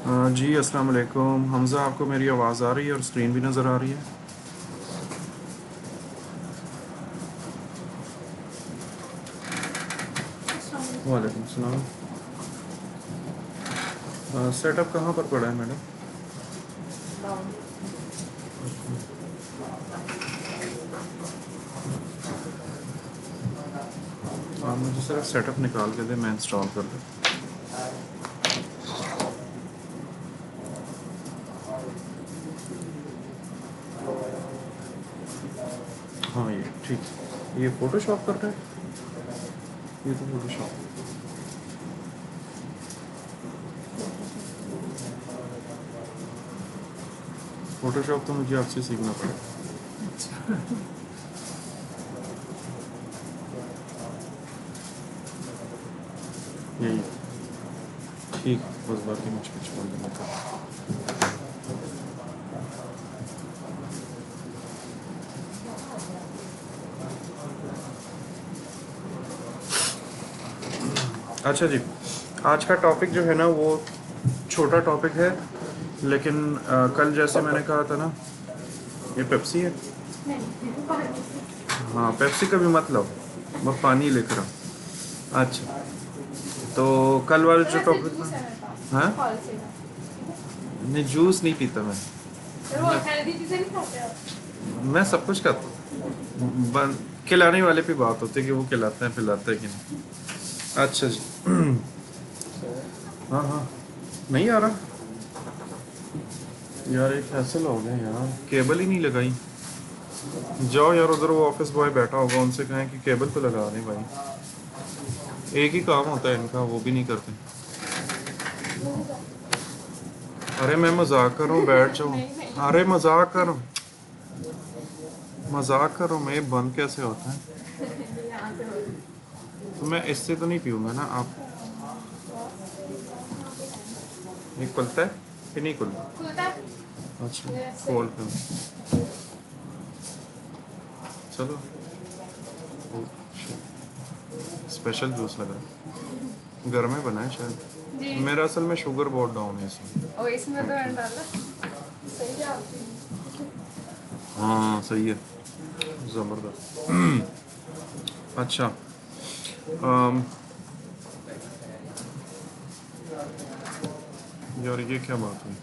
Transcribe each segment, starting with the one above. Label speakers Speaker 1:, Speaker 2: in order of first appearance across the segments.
Speaker 1: जी अस्सलाम वालेकुम हमज़ा, आपको मेरी आवाज़ आ रही है और स्क्रीन भी नज़र आ रही है? वालेकुम सलाम। सेटअप कहाँ पर पड़ा है मैडम? आप मुझे सिर्फ सेटअप निकाल के दें, मैं इंस्टॉल कर दूँ। हाँ ये ठीक है। ये फ़ोटोशॉप कर रहा है? ये तो फ़ोटोशॉप तो मुझे आपसे सीखना पड़ेगा। यही ठीक, बस बाकी मुझे कुछ बोल देना था। अच्छा जी, आज का टॉपिक जो है ना वो छोटा टॉपिक है, लेकिन कल जैसे मैंने कहा था ना, ये पेप्सी है। हाँ, पेप्सी का भी मत लो, मैं पानी लेकर आऊँ। अच्छा, तो कल वाला जो टॉपिक था, हाँ नहीं जूस नहीं पीता मैं सब कुछ खाता हूँ। खिलाने वाले पे बात होती है कि वो खिलाते हैं पिलाते हैं कि नहीं। अच्छा जी। हाँ हाँ, नहीं आ रहा यार, ये कैसे लोग हैं यार, केबल ही नहीं लगाई। जाओ यार, उधर वो ऑफिस बॉय बैठा होगा, उनसे कहें कि केबल तो लगा दें भाई। एक ही काम होता है इनका, वो भी नहीं करते। अरे मैं मजाक कर रहा हूँ, बैठ जाओ। अरे मजाक कर रहा हूँ, मजाक कर रहा हूँ मैं, बंद कैसे होता है? तो मैं इससे तो नहीं पीऊंगा ना आप। ये खुलता है कि नहीं खुलता? अच्छा, खोल कर चलो। स्पेशल जूस लगा, घर में बना है शायद। मेरा असल में शुगर बहुत डाउन है इसमें। और इसमें तो ऐड डाला सही है आपकी। हाँ सही है, ज़बरदस्त। अच्छा, अम, यार ये क्या बात हुई,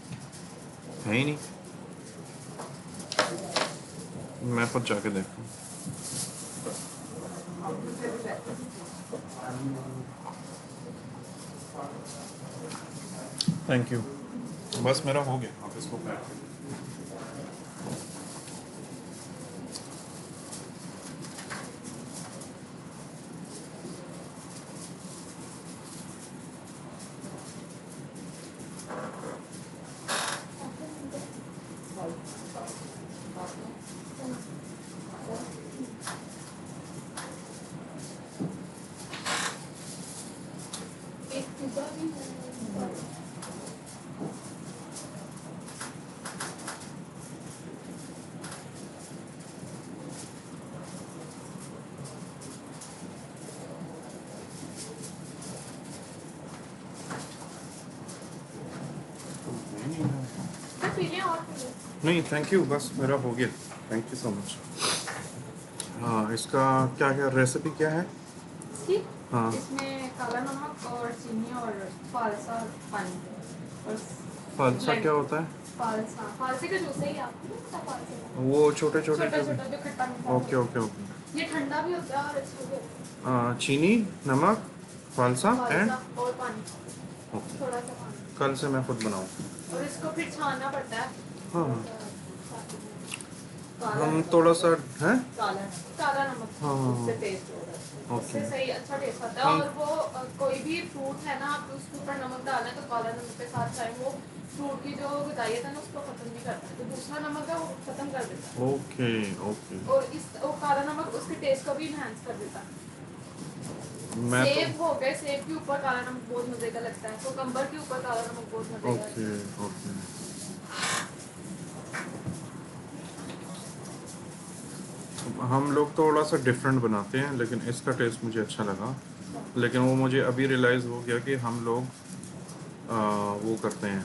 Speaker 1: है ही नहीं। मैं खुद जाके देखता हूँ। थैंक यू, बस मेरा हो गया, आप इसको पैक कर। नहीं थैंक यू, बस मेरा हो गया। Thank you so much. हाँ, इसका क्या क्या रेसिपी क्या है? हाँ, इसमें काला नमक और चीनी और फालसा पानी और फालसा क्या होता है? फालसा फालसे का जूस है, आपको पता फालसे का? वो छोटे छोटे छोटा छोटा जो खट्टा मीठा। Okay okay okay. ये ठंडा भी होता है और अच्छा भी होता है। चीनी, नमक, फालसा एंड और पानी, थोड़ा सा पानी। कल से मैं खुद बनाऊँ। और इसको फिर छानना पड़ता है। हाँ हम थोड़ा सा है काला काला नमक। हाँ उससे टेस्ट होगा, उससे सही अच्छा टेस्ट आता है। और वो कोई भी फ्रूट है ना, आप उसके ऊपर नमक डालना है तो काला नमक के साथ चाहे वो फ्रूट की जो गुदाइयत है ना उसको खत्म नहीं करता है, तो दूसरा नमक है वो खत्म कर देता है। Okay okay. और इस वो काला नमक उसके टेस्ट को भी इनहेंस कर देता है। सेब हो गए, सेब के ऊपर काला नमक बहुत मजे का लगता है, कोकम्बर के ऊपर काला नमक बहुत मजे का लगता है। Okay okay. हम लोग थोड़ा सा डिफरेंट बनाते हैं, लेकिन इसका टेस्ट मुझे अच्छा लगा। लेकिन वो मुझे अभी रियलाइज़ हो गया कि हम लोग वो करते हैं,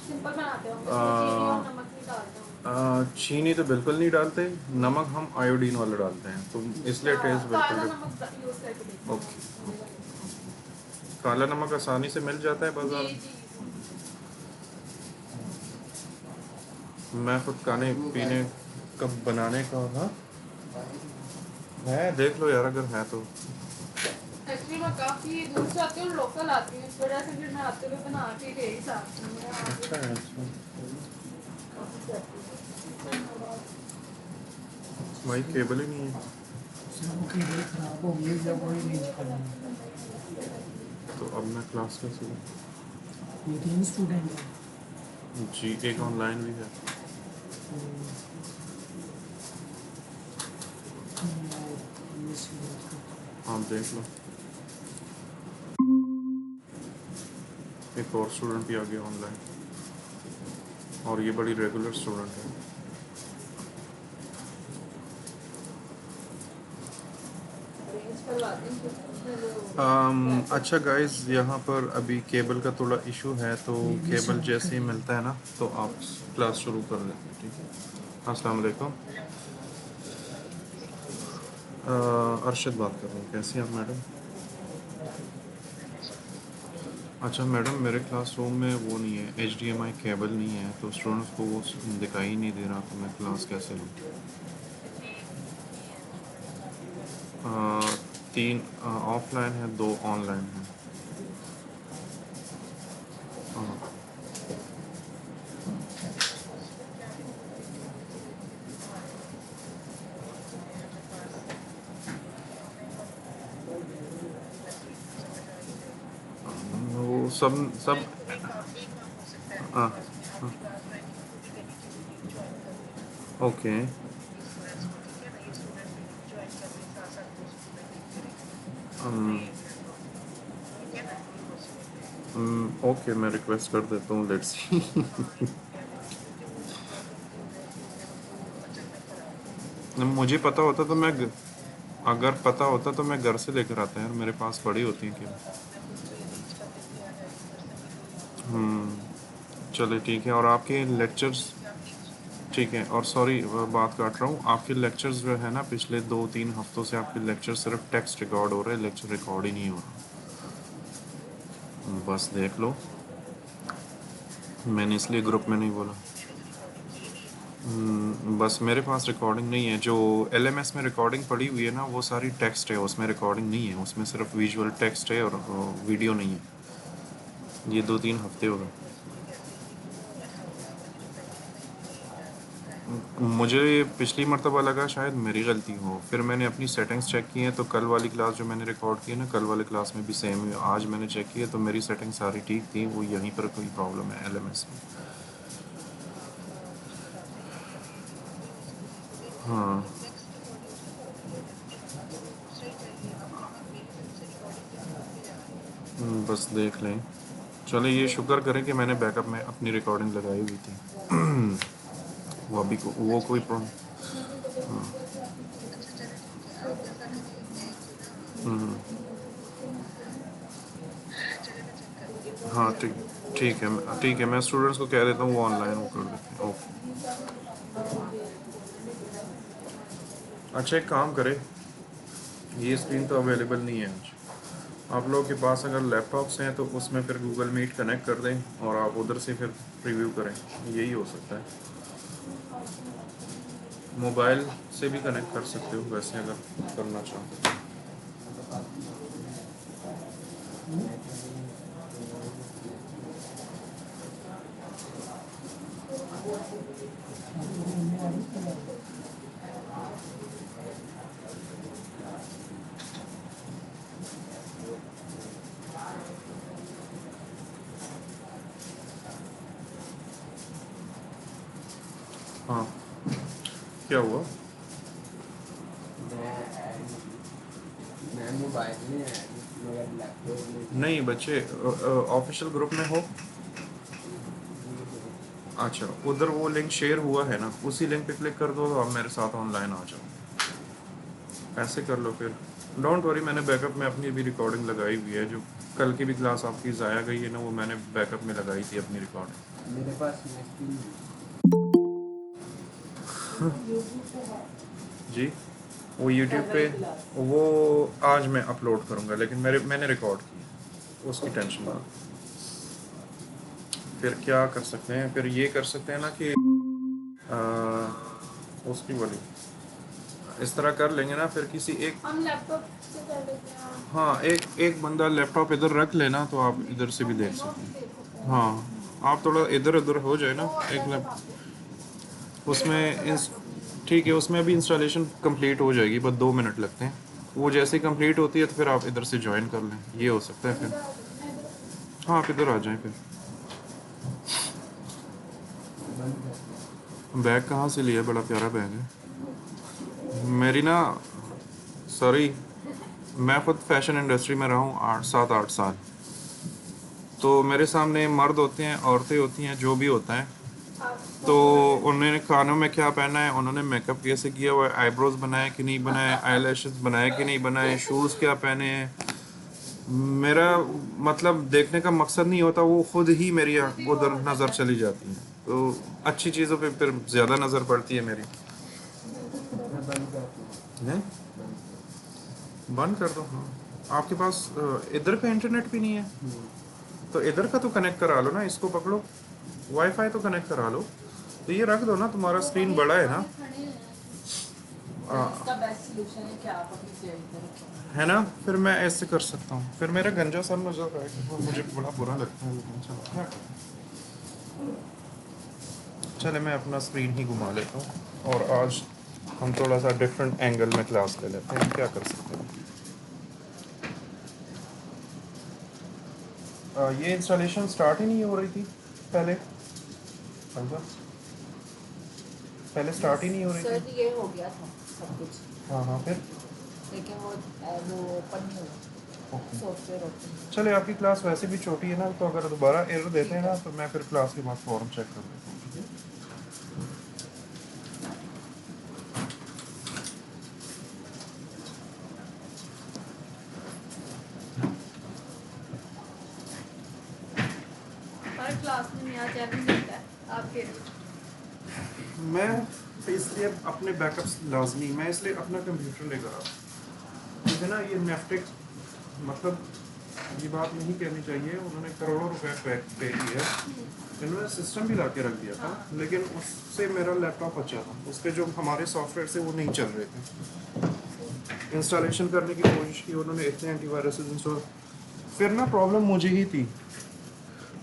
Speaker 2: सिंपल बनाते होंगे, उसमें चीनी और नमक नहीं डालते होंगे।
Speaker 1: चीनी तो बिल्कुल नहीं डालते, नमक हम आयोडीन वाला डालते हैं, तो इसलिए टेस्ट
Speaker 2: काला
Speaker 1: बिल्कुल
Speaker 2: नमक यूज करके देखो।
Speaker 1: ओके। काला नमक आसानी से मिल जाता है
Speaker 2: जी
Speaker 1: बाजार
Speaker 2: जी।
Speaker 1: में। मैं खुद खाने पीने कब बनाने का था है, देख लो यार अगर है तो।
Speaker 2: एक्चुअली मैं काफी दूर से आती हूँ, लोकल आती हूँ, इस वजह से फिर मैं आते हुए बना के गई साथ में। मैं आगे
Speaker 1: अच्छा है, अच्छा।
Speaker 2: काफी करती हूँ।
Speaker 1: भाई केबल ही नहीं है,
Speaker 3: सब की बड़ी खराब हो गई, जब वही नहीं निकलनी।
Speaker 1: तो अब मैं क्लास कैसे लूँ?
Speaker 3: ये 3 स्टूडेंट हैं।
Speaker 1: जी एक ऑनलाइन भी है।
Speaker 3: ये सी बात करता
Speaker 1: आप देख लो, एक और स्टूडेंट भी आ गया ऑनलाइन, और ये बड़ी रेगुलर स्टूडेंट है।
Speaker 2: अरेंज करवाती हूँ उसमें वो
Speaker 1: अच्छा गाइस, यहाँ पर अभी केबल का थोड़ा इशू है, तो
Speaker 3: हूँ। ये भी
Speaker 1: केबल
Speaker 3: सॉल्व
Speaker 1: जैसे ही
Speaker 3: करेंगे।
Speaker 1: मिलता है ना तो आप क्लास शुरू कर लेते हैं, ठीक है। अस्सलाम वालेकुम। अरशद बात कर रहा हूँ, कैसी हैं आप मैडम? अच्छा मैडम, मेरे क्लासरूम में वो नहीं है, HDMI केबल नहीं है, तो स्टूडेंट्स को वो दिखाई नहीं दे रहा, तो मैं क्लास कैसे लूँ? 3 ऑफलाइन है, 2 ऑनलाइन है। हाँ, वो सब सब हाँ हाँ, ओके। ओके, मैं रिक्वेस्ट कर देता हूँ, लेट्स सी। मुझे पता होता तो अगर पता होता तो मैं घर से लेकर आता यार, मेरे पास पड़ी होती हैं केबल। चलिए ठीक है, और आपके लेक्चर्स, ठीक है, और सॉरी बात काट रहा हूँ, आपके लेक्चर्स जो है ना, पिछले 2-3 हफ्तों से आपके लेक्चर सिर्फ टेक्स्ट रिकॉर्ड हो रहे हैं, लेक्चर रिकॉर्ड ही नहीं हो रहा। बस देख लो, मैंने इसलिए ग्रुप में नहीं बोला। बस मेरे पास रिकॉर्डिंग नहीं है, जो LMS में रिकॉर्डिंग पड़ी हुई है ना, वो सारी टेक्स्ट है, उसमें रिकॉर्डिंग नहीं है, उसमें सिर्फ विजुअल टेक्स्ट है और वीडियो नहीं है। ये 2-3 हफ्ते हो गए। मुझे पिछली मर्तबा लगा शायद मेरी गलती हो, फिर मैंने अपनी सेटिंग्स चेक की हैं, तो कल वाली क्लास जो मैंने रिकॉर्ड की है ना, कल वाले क्लास में भी सेम ही, आज मैंने चेक की है तो मेरी सेटिंग सारी ठीक थी, वो यहीं पर कोई प्रॉब्लम है LMS में। हाँ, बस देख लें। चलो ये शुक्र करें कि मैंने बैकअप में अपनी रिकॉर्डिंग लगाई हुई थी। वो अभी वो कोई प्रॉब्लम। हाँ ठीक, ठीक है, मैं स्टूडेंट्स को कह देता हूँ वो ऑनलाइन वो कर देते हैं, ओके। अच्छा एक काम करें, ये स्क्रीन तो अवेलेबल नहीं है आज, आप लोगों के पास अगर लैपटॉप्स हैं तो उसमें फिर गूगल मीट कनेक्ट कर दें और आप उधर से फिर रिव्यू करें, यही हो सकता है। मोबाइल से भी कनेक्ट कर सकते हो वैसे अगर करना चाहो तो। हाँ, क्या हुआ?
Speaker 4: मैं मोबाइल में है मगर लैपटॉप में
Speaker 1: नहीं बच्चे, ऑफिशियल ग्रुप में हो? अच्छा, उधर वो लिंक शेयर हुआ है ना, उसी लिंक पे क्लिक कर दो तो आप मेरे साथ ऑनलाइन आ जाओ, ऐसे कर लो फिर। डोंट वरी, मैंने बैकअप में अपनी भी रिकॉर्डिंग लगाई हुई है, जो कल की भी क्लास आपकी ज़ाया गई है ना, वो मैंने बैकअप में लगाई थी अपनी रिकॉर्डिंग।
Speaker 4: मेरे पास नेक्स्ट नहीं है।
Speaker 1: जी, वो यूट्यूब पे वो आज मैं अपलोड करूँगा, लेकिन मैंने रिकॉर्ड की है, उसकी टेंशन ना। फिर क्या कर सकते हैं, फिर ये कर सकते हैं ना कि उसकी वाली इस तरह कर लेंगे ना, फिर किसी एक,
Speaker 2: हम लैपटॉप से कर लेते हैं।
Speaker 1: हाँ, एक बंदा लैपटॉप इधर रख लेना तो आप इधर से भी देख सकते हैं। हाँ, आप थोड़ा इधर उधर हो जाए ना, एक लैप उसमें ठीक है, उसमें अभी इंस्टॉलेशन कंप्लीट हो जाएगी, बस 2 मिनट लगते हैं। वो जैसे ही कंप्लीट होती है तो फिर आप इधर से ज्वाइन कर लें, ये हो सकता है फिर। हाँ, आप इधर आ जाएं फिर। बैग कहाँ से लिया? बड़ा प्यारा बैग है। मेरी ना, सॉरी, मैं खुद फैशन इंडस्ट्री में रहा हूँ 7-8 साल। तो मेरे सामने मर्द होते हैं, औरतें होती हैं, जो भी होता है, तो उन्होंने कानों में क्या पहना है, उन्होंने मेकअप कैसे किया हुआ है, आईब्रोज बनाए कि नहीं बनाए, आई लैशेस बनाए कि नहीं बनाए, शूज़ क्या पहने हैं, मेरा मतलब देखने का मकसद नहीं होता, वो खुद ही मेरी उधर नज़र चली जाती है। तो अच्छी चीज़ों पे फिर ज़्यादा नज़र पड़ती है मेरी।
Speaker 4: मैं बंद करती हूँ।
Speaker 1: नहीं, बंद कर दो। हाँ, आपके पास इधर का इंटरनेट भी नहीं है, तो इधर का तो कनेक्ट करा लो ना, इसको पकड़ो, वाईफाई तो कनेक्ट करा लो, तो ये रख दो ना, तुम्हारा स्क्रीन बड़ा है ना,
Speaker 5: इसका बेस्ट सॉल्यूशन है कि आप अपनी चेयर पे रखें।
Speaker 1: है ना, फिर मैं ऐसे कर सकता हूँ। फिर मेरा गंजा सर नजर आएगा, वो मुझे बड़ा बुरा लगता है, लेकिन चलो क्या करें। चले, मैं अपना स्क्रीन ही घुमा लेता हूँ, और आज हम थोड़ा सा डिफरेंट एंगल में क्लास ले लेते हैं, क्या कर सकते हैं। ये इंस्टॉलेशन स्टार्ट ही नहीं हो रही थी पहले, पहले स्टार्ट ही नहीं हो रही
Speaker 5: सर
Speaker 1: थी।
Speaker 5: ये हो गया था सब कुछ,
Speaker 1: हाँ हाँ, फिर
Speaker 5: लेकिन वो ओपन नहीं हुआ, सॉफ्टवेयर ओपन।
Speaker 1: चले, आपकी क्लास वैसे भी छोटी है ना, तो अगर दोबारा एरर देते हैं ना, तो मैं फिर क्लास के बाद फॉर्म चेक कर लेता हूँ, ठीक है।
Speaker 2: हर क्लास में नया चैलेंज मिलता है आपके।
Speaker 1: मैं इसलिए अपने बैकअप्स लाजमी, मैं इसलिए अपना कंप्यूटर लेकर आता हूँ, ठीक है ना। ये नेफ्टिक, मतलब ये बात नहीं कहनी चाहिए, उन्होंने करोड़ों रुपए पे किए है, इन्होंने सिस्टम भी ला के रख दिया था, लेकिन उससे मेरा लैपटॉप अच्छा था, उस पर जो हमारे सॉफ्टवेयर से वो नहीं चल रहे थे। इंस्टॉलेशन करने की कोशिश की उन्होंने, इतने एंटीवायरस इंस्टॉल, फिर ना प्रॉब्लम मुझे ही थी,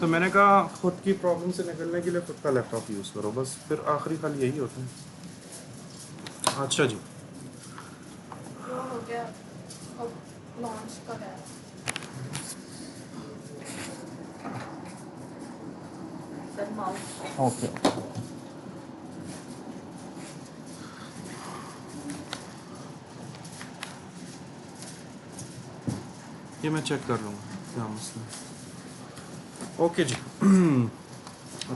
Speaker 1: तो मैंने कहा खुद की प्रॉब्लम से निकलने के लिए खुद का लैपटॉप यूज़ करो, बस फिर आखिरी हल यही होता है। अच्छा जी,
Speaker 2: वो हो गया, अब लॉन्च का है।
Speaker 5: सर माउस
Speaker 1: ओके, ये मैं चेक कर लूँगा क्या मसला है। ओके जी।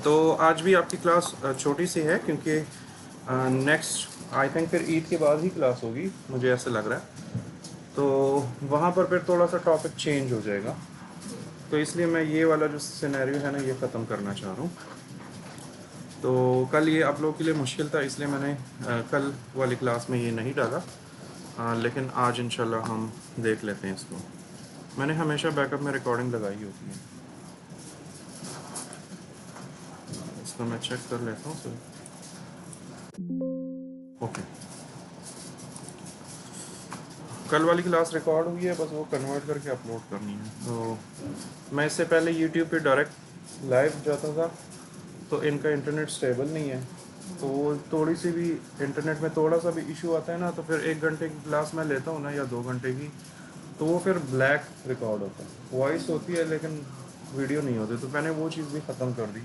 Speaker 1: तो आज भी आपकी क्लास छोटी सी है, क्योंकि नेक्स्ट आई थिंक फिर ईद के बाद ही क्लास होगी, मुझे ऐसे लग रहा है, तो वहाँ पर फिर थोड़ा सा टॉपिक चेंज हो जाएगा, तो इसलिए मैं ये वाला जो सिनेरियो है ना, ये ख़त्म करना चाह रहा हूँ। तो कल ये आप लोगों के लिए मुश्किल था, इसलिए मैंने कल वाली क्लास में ये नहीं डाला, लेकिन आज इंशाल्लाह हम देख लेते हैं इसको। मैंने हमेशा बैकअप में रिकॉर्डिंग लगाई होती है, इसको मैं चेक कर लेता हूँ सर। ओके, कल वाली क्लास रिकॉर्ड हुई है, बस वो कन्वर्ट करके अपलोड करनी है। तो मैं इससे पहले यूट्यूब पे डायरेक्ट लाइव जाता था, तो इनका इंटरनेट स्टेबल नहीं है, तो वो थोड़ी सी भी इंटरनेट में थोड़ा सा भी इशू आता है ना, तो फिर 1 घंटे की क्लास मैं लेता हूँ ना, या 2 घंटे की, तो वो फिर ब्लैक रिकॉर्ड होता है, वॉइस होती है लेकिन वीडियो नहीं होती, तो मैंने वो चीज़ भी ख़त्म कर दी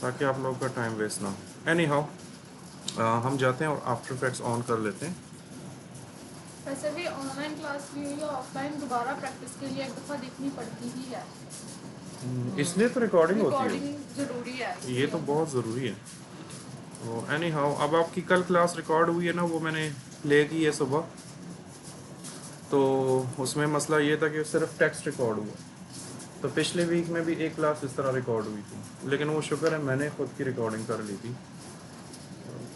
Speaker 1: ताकि आप लोगों का टाइम वेस्ट ना हो। एनी हाउ, हम जाते हैं और आफ्टर इफेक्ट्स ऑन कर लेते हैं।
Speaker 2: वैसे भी ऑनलाइन क्लास भी हुई या ऑफलाइन, दोबारा प्रैक्टिस के लिए एक दफ़ा देखनी पड़ती ही है।
Speaker 1: इसलिए तो रिकॉर्डिंग होती है,
Speaker 2: रिकॉर्डिंग ज़रूरी है।
Speaker 1: ये तो बहुत ज़रूरी है। तो एनी हाउ, अब आपकी कल क्लास रिकॉर्ड हुई है ना, वो मैंने प्ले की है सुबह, तो उसमें मसला ये था कि सिर्फ टेक्स्ट रिकॉर्ड हुआ, तो पिछले वीक में भी एक क्लास इस तरह रिकॉर्ड हुई थी, लेकिन वो शुक्र है मैंने खुद की रिकॉर्डिंग कर ली थी।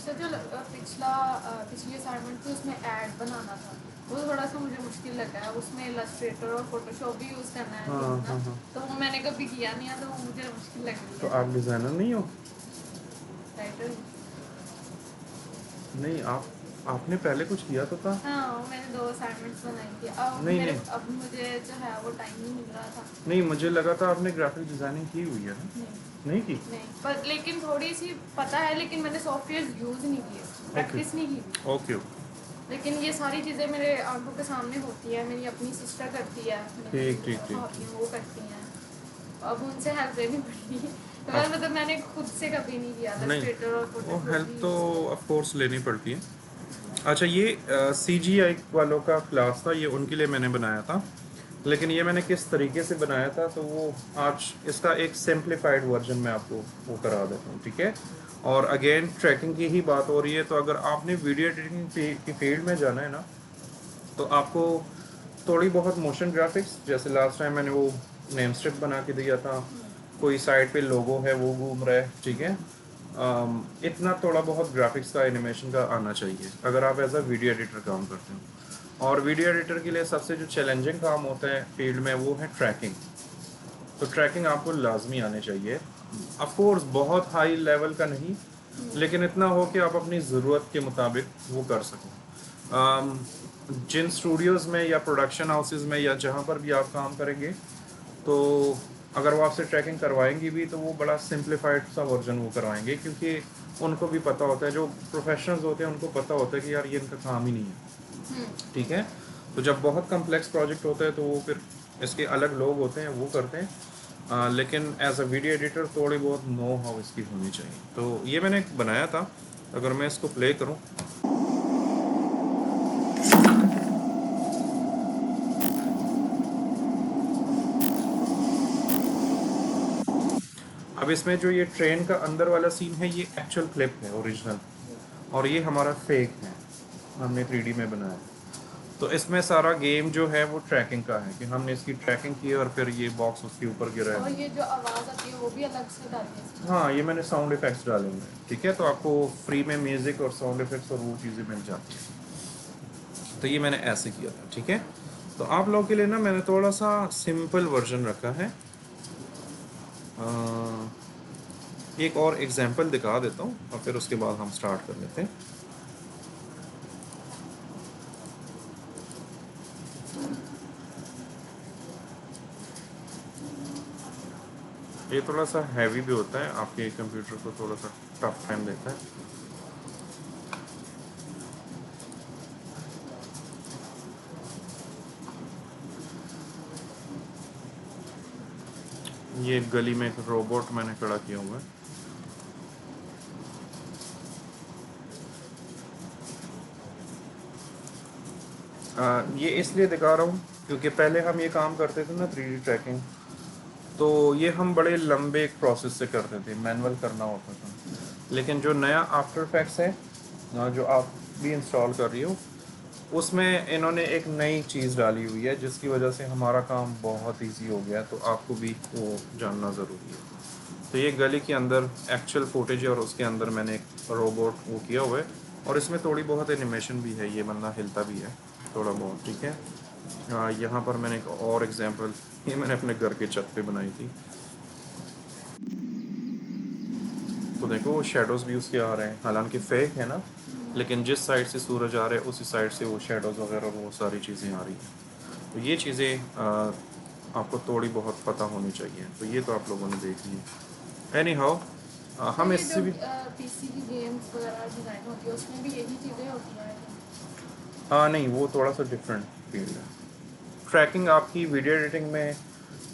Speaker 2: सर जो पिछली असाइनमेंट थी उसमें ऐड बनाना था, वो थोड़ा सा मुझे मुश्किल लगा है, उसमें इलस्ट्रेटर और फोटोशॉप भी यूज़ करना है
Speaker 1: हाँ,
Speaker 2: ना,
Speaker 1: हाँ, हाँ।
Speaker 2: तो वो मैंने कभी किया नहीं है, तो वो मुझे मुश्किल लग रही
Speaker 1: तो
Speaker 2: है।
Speaker 1: आप डिज़ाइनर नहीं हो?
Speaker 2: टाइटल
Speaker 1: नहीं, आपने पहले कुछ किया तो था।
Speaker 2: हाँ, मैंने 2 असाइनमेंट्स बनाई थी। अब
Speaker 1: नहीं,
Speaker 2: मेरे
Speaker 1: नहीं।
Speaker 2: अब मुझे जो है वो टाइम नहीं मिल रहा था।
Speaker 1: नहीं, मुझे लगा था आपने ग्राफिक डिज़ाइनिंग की हुई है ना?
Speaker 2: नहीं
Speaker 1: नहीं की?
Speaker 2: नहीं, पर लेकिन थोड़ी सी पता है, लेकिन मैंने सॉफ्टवेयर यूज़ नहीं किए, प्रैक्टिस नहीं की।
Speaker 1: ओके।
Speaker 2: लेकिन ये सारी चीज़ें मेरे आंखों के सामने होती है, मेरी अपनी सिस्टर करती है, मेरी
Speaker 1: ठीक।
Speaker 2: भाभी हैं, वो करती हैं, अब उनसे हेल्प लेनी पड़ती है। तो मतलब मैंने खुद से कभी नहीं किया
Speaker 1: नहीं,
Speaker 2: इलस्ट्रेटर और
Speaker 1: वो
Speaker 2: फोटोशॉप
Speaker 1: हेल्प
Speaker 2: भी
Speaker 1: तो
Speaker 2: use किया।
Speaker 1: ऑफ कोर्स लेनी पड़ती है। अच्छा, ये CGI वालों का क्लास था, ये उनके लिए मैंने बनाया था, लेकिन ये मैंने किस तरीके से बनाया था तो वो आज इसका एक सिंप्लीफाइड वर्जन मैं आपको वो करा देता हूँ, ठीक है। और अगेन ट्रैकिंग की ही बात हो रही है, तो अगर आपने वीडियो एडिटिंग की फील्ड में जाना है ना, तो आपको थोड़ी बहुत मोशन ग्राफिक्स, जैसे लास्ट टाइम मैंने वो नेम स्ट्रिप बना के दिया था, कोई साइड पे लोगो है वो घूम रहा है, ठीक है। इतना थोड़ा बहुत ग्राफिक्स का एनिमेशन का आना चाहिए अगर आप एज अ वीडियो एडिटर काम करते हो। और वीडियो एडिटर के लिए सबसे जो चैलेंजिंग काम होता है फील्ड में वो है ट्रैकिंग। तो ट्रैकिंग आपको लाजमी आने चाहिए, ऑफ कोर्स बहुत हाई लेवल का नहीं, लेकिन इतना हो कि आप अपनी ज़रूरत के मुताबिक वो कर सकें। जिन स्टूडियोज़ में या प्रोडक्शन हाउसेस में या जहाँ पर भी आप काम करेंगे, तो अगर वो आपसे ट्रैकिंग करवाएंगी भी तो वो बड़ा सिंप्लीफाइड सा वर्जन वो करवाएंगे, क्योंकि उनको भी पता होता है, जो प्रोफेशनल्स होते हैं उनको पता होता है कि यार ये इनका काम ही नहीं है, ठीक है। तो जब बहुत कम्प्लेक्स प्रोजेक्ट होता है तो वो फिर इसके अलग लोग होते हैं वो करते हैं, लेकिन एज अ वीडियो एडिटर थोड़ी बहुत नो हाउ इसकी होनी चाहिए। तो ये मैंने बनाया था, अगर मैं इसको प्ले करूँ, अब इसमें जो ये ट्रेन का अंदर वाला सीन है ये एक्चुअल क्लिप है ओरिजिनल, और ये हमारा फेक है, हमने 3D में बनाया है। तो इसमें सारा गेम जो है वो ट्रैकिंग का है कि हमने इसकी ट्रैकिंग की और फिर ये बॉक्स उसके ऊपर गिरा
Speaker 2: और
Speaker 1: है।
Speaker 2: ये जो आवाज़ आती है वो भी अलग से डालनी है।
Speaker 1: हाँ, ये मैंने साउंड इफेक्ट्स डाले हुए हैं, ठीक है। तो आपको फ्री में म्यूज़िक और साउंड इफेक्ट्स और वो चीज़ें मिल जाती हैं। तो ये मैंने ऐसे किया था, ठीक है। तो आप लोगों के लिए ना मैंने थोड़ा सा सिंपल वर्जन रखा है। एक और एग्जांपल दिखा देता हूँ और फिर उसके बाद हम स्टार्ट कर लेते हैं। ये थोड़ा सा हैवी भी होता है, आपके कंप्यूटर को थोड़ा सा टफ टाइम देता है। ये गली में एक रोबोट मैंने खड़ा किया हुआ है। ये इसलिए दिखा रहा हूँ क्योंकि पहले हम ये काम करते थे ना 3D ट्रैकिंग, तो ये हम बड़े लंबे एक प्रोसेस से करते थे, मैनुअल करना होता था। लेकिन जो नया आफ्टर इफेक्ट्स है जो आप भी इंस्टॉल कर रही हो, उसमें इन्होंने एक नई चीज़ डाली हुई है जिसकी वजह से हमारा काम बहुत इजी हो गया, तो आपको भी वो जानना ज़रूरी है। तो ये गली के अंदर एक्चुअल फुटेज है और उसके अंदर मैंने एक रोबोट वो किया हुआ है, और इसमें थोड़ी बहुत एनिमेशन भी है, ये बंदा हिलता भी है थोड़ा बहुत, ठीक है। यहाँ पर मैंने एक और एग्जांपल, ये मैंने अपने घर के छत पे बनाई थी। तो देखो वो शेडोज़ भी उसके आ रहे हैं, हालांकि फेक है ना, लेकिन जिस साइड से सूरज आ रहा है उसी साइड से वो शेडोज़ वगैरह वो सारी चीज़ें आ रही हैं। तो ये चीज़ें आपको थोड़ी बहुत पता होनी चाहिए। तो ये तो आप लोगों ने देख ली। एनी हाउ, हम इससे भी
Speaker 2: पीसी की गेम्स वगैरह डिज़ाइन होती है उसमें भी यही चीज़ें होती हैं।
Speaker 1: नहीं, वो थोड़ा सा डिफरेंट फील्ड है। ट्रैकिंग आपकी वीडियो एडिटिंग में,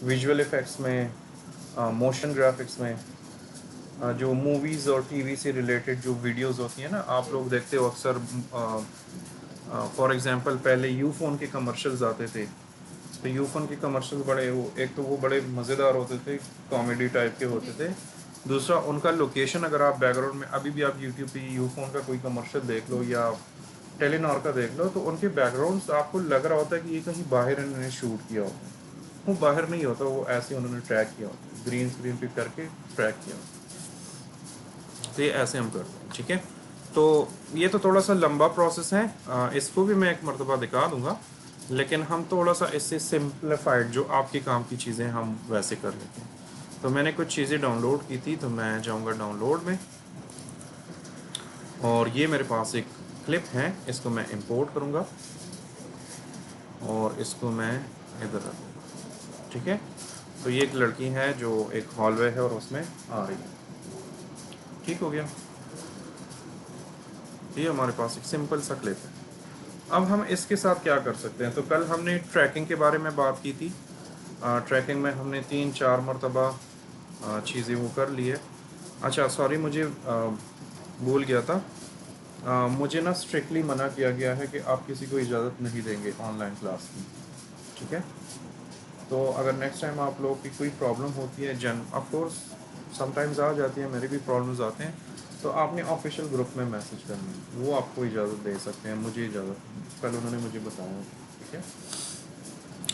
Speaker 1: विजुअल इफ़ेक्ट्स में, मोशन ग्राफिक्स में, जो मूवीज़ और टीवी से रिलेटेड जो वीडियोस होती हैं ना, आप लोग देखते हो अक्सर। फॉर एग्जांपल पहले यूफोन के कमर्शियल्स आते थे, तो यूफोन के कमर्शियल बड़े वो, एक तो वो बड़े मज़ेदार होते थे, कॉमेडी टाइप के होते थे। दूसरा उनका लोकेशन, अगर आप बैकग्राउंड में अभी भी आप यूट्यूब पे यूफोन का कोई कमर्शियल देख लो या टेलीनॉर का देख लो, तो उनके बैकग्राउंड्स आपको लग रहा होता है कि ये कहीं बाहर इन्होंने शूट किया होता है। वो बाहर नहीं होता, वो ऐसे उन्होंने ट्रैक किया होता, ग्रीन स्क्रीन पे करके ट्रैक किया होता। तो ये ऐसे हम करते हैं, ठीक है। तो ये तो थोड़ा सा लंबा प्रोसेस है, इसको भी मैं एक मरतबा दिखा दूंगा, लेकिन हम थोड़ा सा इससे सिंप्लीफाइड जो आपके काम की चीज़ें हम वैसे कर लेते हैं। तो मैंने कुछ चीज़ें डाउनलोड की थी, तो मैं जाऊंगा डाउनलोड में, और ये मेरे पास एक क्लिप है, इसको मैं इंपोर्ट करूंगा और इसको मैं इधर रख दूंगा, ठीक है। तो ये एक लड़की है जो एक हॉलवे है और उसमें आ रही है, ठीक हो गया। ये हमारे पास एक सिंपल सा क्लिप है। अब हम इसके साथ क्या कर सकते हैं, तो कल हमने ट्रैकिंग के बारे में बात की थी। ट्रैकिंग में हमने 3-4 मरतबा चीज़ें वो कर ली है। अच्छा सॉरी, मुझे भूल गया था, मुझे ना स्ट्रिक्टली मना किया गया है कि आप किसी को इजाज़त नहीं देंगे ऑनलाइन क्लास की, ठीक है। तो अगर नेक्स्ट टाइम आप लोगों की कोई प्रॉब्लम होती है, ऑफ कोर्स समटाइम्स आ जाती है, मेरे भी प्रॉब्लम्स आते हैं, तो आपने ऑफिशियल ग्रुप में मैसेज करना है, वो आपको इजाज़त दे सकते हैं, मुझे इजाज़त नहीं। कल उन्होंने मुझे बताया, ठीक है।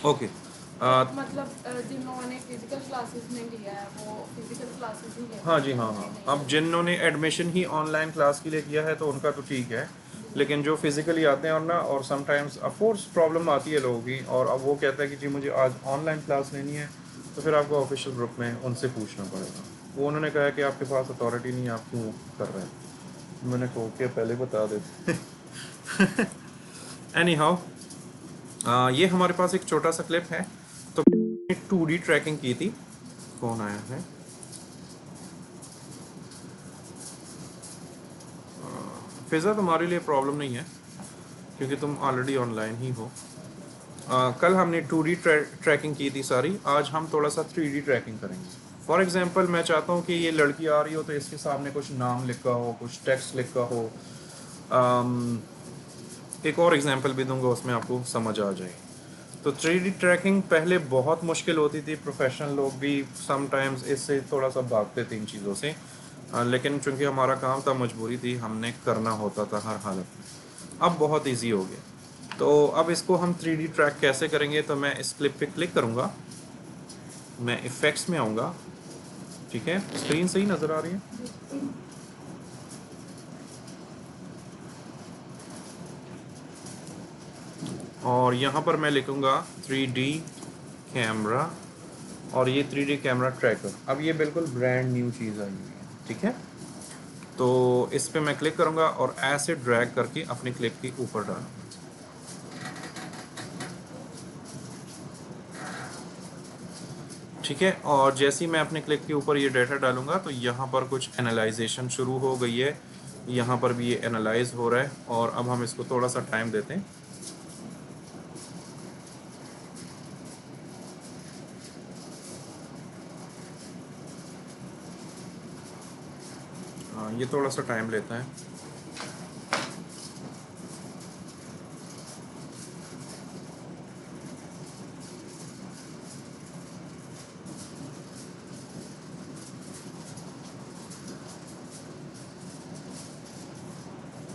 Speaker 1: ओके,
Speaker 2: मतलब जिन्होंने फिजिकल क्लासेस में लिया है वो फिजिकल क्लासेस ही लेंगे।
Speaker 1: हाँ जी, हाँ हाँ। अब जिन्होंने एडमिशन ही ऑनलाइन क्लास के लिए किया है तो उनका तो ठीक है, लेकिन जो फिजिकली आते हैं और ना, और समटाइम्स ऑफ कोर्स प्रॉब्लम आती है लोगों की, और अब वो कहता है कि जी मुझे आज ऑनलाइन क्लास लेनी है, तो फिर आपको ऑफिशियल ग्रुप में उनसे पूछना पड़ेगा। वो उन्होंने कहा कि आपके पास अथॉरिटी नहीं है, आप क्यों कर रहे हैं। मैंने कहा कि पहले बता देते। एनी हाउ, ये हमारे पास एक छोटा सा क्लिप है। तो 2D ट्रैकिंग की थी, कौन आया है, फिज़ा तुम्हारे लिए प्रॉब्लम नहीं है क्योंकि तुम ऑलरेडी ऑनलाइन ही हो। कल हमने 2D ट्रैकिंग की थी सारी, आज हम थोड़ा सा 3D ट्रैकिंग करेंगे। फॉर एग्जांपल मैं चाहता हूँ कि ये लड़की आ रही हो तो इसके सामने कुछ नाम लिखा हो, कुछ टेक्स्ट लिखा हो। एक और एग्जांपल भी दूंगा, उसमें आपको समझ आ जाए। तो 3D ट्रैकिंग पहले बहुत मुश्किल होती थी, प्रोफेशनल लोग भी समटाइम्स इससे थोड़ा सा भागते थे इन चीज़ों से, लेकिन चूंकि हमारा काम था, मजबूरी थी, हमने करना होता था हर हालत में। अब बहुत इजी हो गया। तो अब इसको हम 3D ट्रैक कैसे करेंगे, तो मैं इस क्लिप पे क्लिक करूँगा, मैं इफ़ेक्ट्स में आऊँगा, ठीक है। स्क्रीन सही नज़र आ रही है। और यहाँ पर मैं लिखूँगा 3D कैमरा, और ये 3D कैमरा ट्रैकर। अब ये बिल्कुल ब्रांड न्यू चीज़ आई हुई है, ठीक है। तो इस पे मैं क्लिक करूँगा और ऐसे ड्रैग करके अपने क्लिप के ऊपर डालूँगा, ठीक है। और जैसे ही मैं अपने क्लिप के ऊपर ये डाटा डालूँगा तो यहाँ पर कुछ एनालाइजेशन शुरू हो गई है, यहाँ पर भी ये एनालाइज हो रहा है। और अब हम इसको थोड़ा सा टाइम देते हैं। ये थोड़ा सा टाइम लेता है।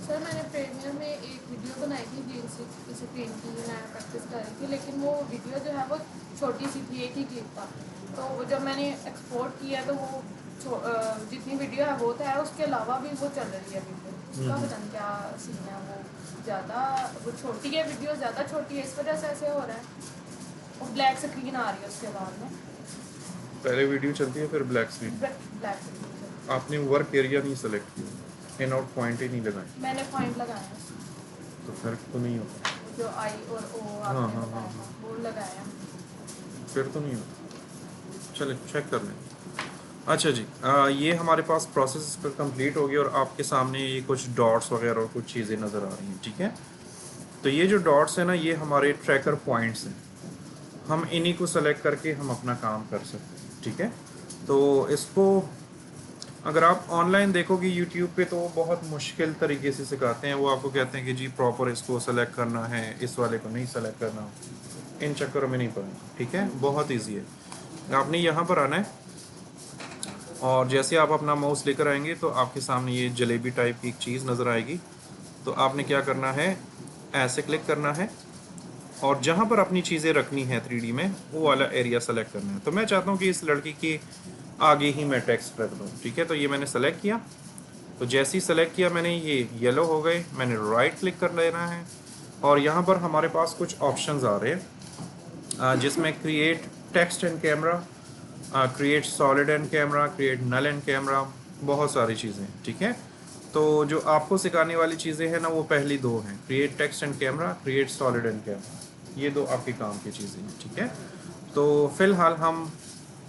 Speaker 2: सर मैंने प्रीमियर में एक वीडियो बनाई थी जीन्स इसे पेंट की मैं प्रैक्टिस कर रही थी, लेकिन वो वीडियो जो है वो छोटी सी थी, एक ही क्लिप था। तो वो जब मैंने एक्सपोर्ट किया तो वो जितनी वीडियो है वो तो है, उसके अलावा भी वो चल रही है वीडियो। उसका पता नहीं क्या सीन है, वो ज़्यादा वो छोटी है, वीडियो ज़्यादा छोटी है, इस वजह से ऐसे हो रहा है। और ब्लैक स्क्रीन आ रही है उसके बाद में,
Speaker 1: पहले वीडियो चलती है फिर ब्लैक स्क्रीन।
Speaker 2: Black screen.
Speaker 1: आपने वर्क एरिया नहीं सेलेक्ट किया, इन आउट पॉइंट ही नहीं लगाए,
Speaker 2: मैंने पॉइंट लगाया
Speaker 1: तो फर्क तो नहीं होता।
Speaker 2: जो आई और ओ
Speaker 1: हाँ,
Speaker 2: आपने
Speaker 1: हाँ,
Speaker 2: बताया
Speaker 1: हाँ।
Speaker 2: वो लगाया।
Speaker 1: फिर तो नहीं होता। चले चेक कर लें। अच्छा जी, ये हमारे पास प्रोसेस कंप्लीट हो गया और आपके सामने ये कुछ डॉट्स वगैरह और कुछ चीज़ें नज़र आ रही हैं, ठीक है। तो ये जो डॉट्स हैं ना, ये हमारे ट्रैकर पॉइंट्स हैं, हम इन्हीं को सेलेक्ट करके हम अपना काम कर सकते हैं, ठीक है। तो इसको अगर आप ऑनलाइन देखोगे यूट्यूब पे तो वो बहुत मुश्किल तरीके से सिखाते हैं। वो आपको कहते हैं कि जी प्रॉपर इसको सेलेक्ट करना है, इस वाले को नहीं सेलेक्ट करना। इन चक्करों में नहीं पड़ना, ठीक है। बहुत ईजी है। आपने यहाँ पर आना है और जैसे आप अपना माउस लेकर आएंगे तो आपके सामने ये जलेबी टाइप की एक चीज़ नज़र आएगी। तो आपने क्या करना है, ऐसे क्लिक करना है और जहाँ पर अपनी चीज़ें रखनी है 3D में वो वाला एरिया सेलेक्ट करना है। तो मैं चाहता हूँ कि इस लड़की के आगे ही मैं टेक्स्ट रख दूँ, ठीक है। तो ये मैंने सेलेक्ट किया, तो जैसे ही सेलेक्ट किया मैंने, ये येलो हो गए, मैंने राइट क्लिक कर लेना है और यहाँ पर हमारे पास कुछ ऑप्शंस आ रहे हैं जिसमें create text and camera, create solid and camera, create null and camera, बहुत सारी चीज़ें, ठीक है। तो जो आपको सिखाने वाली चीज़ें हैं ना वो पहली दो हैं, create text and camera, create solid and camera, ये दो आपके काम की चीज़ें हैं, ठीक है। तो फिलहाल हम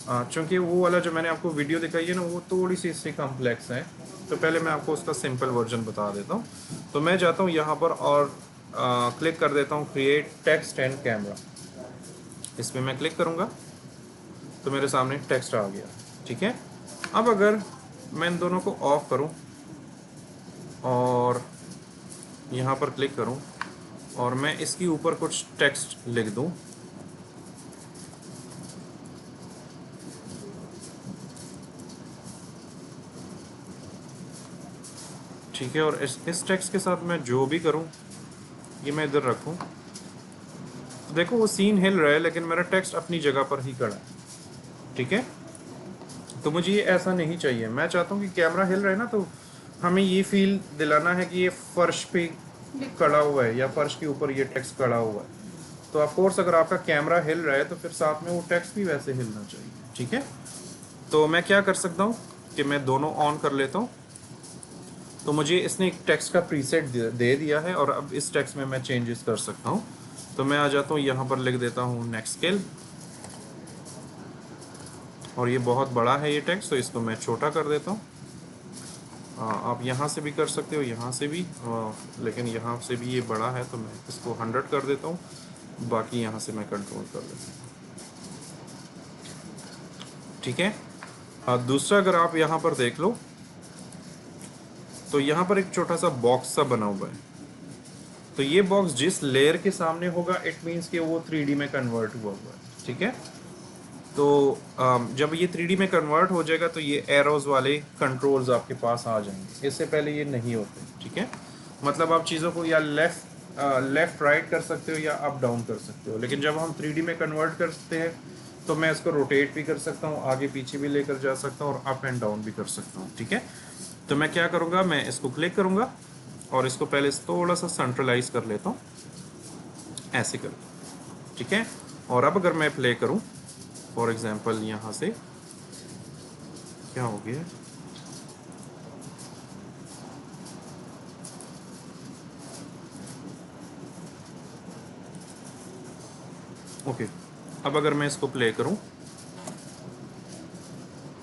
Speaker 1: चूँकि वो वाला जो मैंने आपको वीडियो दिखाई है ना वो थोड़ी सी इससे कॉम्प्लेक्स है, तो पहले मैं आपको उसका सिंपल वर्जन बता देता हूँ। तो मैं जाता हूँ यहाँ पर और क्लिक कर देता हूँ क्रिएट टेक्स्ट एंड कैमरा, इस पर मैं क्लिक करूँगा तो मेरे सामने टेक्स्ट आ गया, ठीक है। अब अगर मैं इन दोनों को ऑफ करूं और यहाँ पर क्लिक करूं और मैं इसके ऊपर कुछ टेक्स्ट लिख दूं, ठीक है, और इस टेक्स्ट के साथ मैं जो भी करूं ये मैं इधर रखूं, तो देखो वो सीन हिल रहा है लेकिन मेरा टेक्स्ट अपनी जगह पर ही खड़ा है, ठीक है। तो मुझे ये ऐसा नहीं चाहिए, मैं चाहता हूँ कि कैमरा हिल रहा है ना तो हमें ये फील दिलाना है कि ये फर्श पे खड़ा हुआ है या फर्श के ऊपर ये टेक्स्ट खड़ा हुआ है। तो ऑफ कोर्स अगर आपका कैमरा हिल रहा है तो फिर साथ में वो टेक्स्ट भी वैसे हिलना चाहिए, ठीक है। तो मैं क्या कर सकता हूँ कि मैं दोनों ऑन कर लेता हूँ। तो मुझे इसने एक टेक्स्ट का प्रीसेट दे दिया है और अब इस टेक्स्ट में मैं चेंजेस कर सकता हूँ। तो मैं आ जाता हूँ यहाँ पर लिख देता हूँ नेक्स्ट स्केल, और ये बहुत बड़ा है ये टेक्स्ट तो इसको मैं छोटा कर देता हूँ। आप यहाँ से भी कर सकते हो, यहाँ से भी, लेकिन यहाँ से भी ये बड़ा है तो मैं इसको 100 कर देता हूँ, बाकी यहाँ से मैं कंट्रोल कर देता हूँ, ठीक है। दूसरा अगर आप यहाँ पर देख लो तो यहाँ पर एक छोटा सा बॉक्स सा बना हुआ है, तो ये बॉक्स जिस लेयर के सामने होगा इट मीन्स कि वो 3D में कन्वर्ट हुआ हुआ है, ठीक है। तो जब ये 3D में कन्वर्ट हो जाएगा तो ये एरोज वाले कंट्रोल्स आपके पास आ जाएंगे, इससे पहले ये नहीं होते, ठीक है। मतलब आप चीज़ों को या लेफ्ट राइट कर सकते हो या अप डाउन कर सकते हो, लेकिन जब हम 3D में कन्वर्ट करते हैं तो मैं इसको रोटेट भी कर सकता हूँ, आगे पीछे भी लेकर जा सकता हूँ और अप एंड डाउन भी कर सकता हूँ, ठीक है। तो मैं क्या करूँगा, मैं इसको क्लिक करूँगा और इसको पहले थोड़ा सा सेंट्रलाइज कर लेता हूँ, ऐसे कर, ठीक है। और अब अगर मैं प्ले करूँ फॉर एग्जाम्पल यहाँ से क्या हो गया, ओके। अब अगर मैं इसको प्ले करूं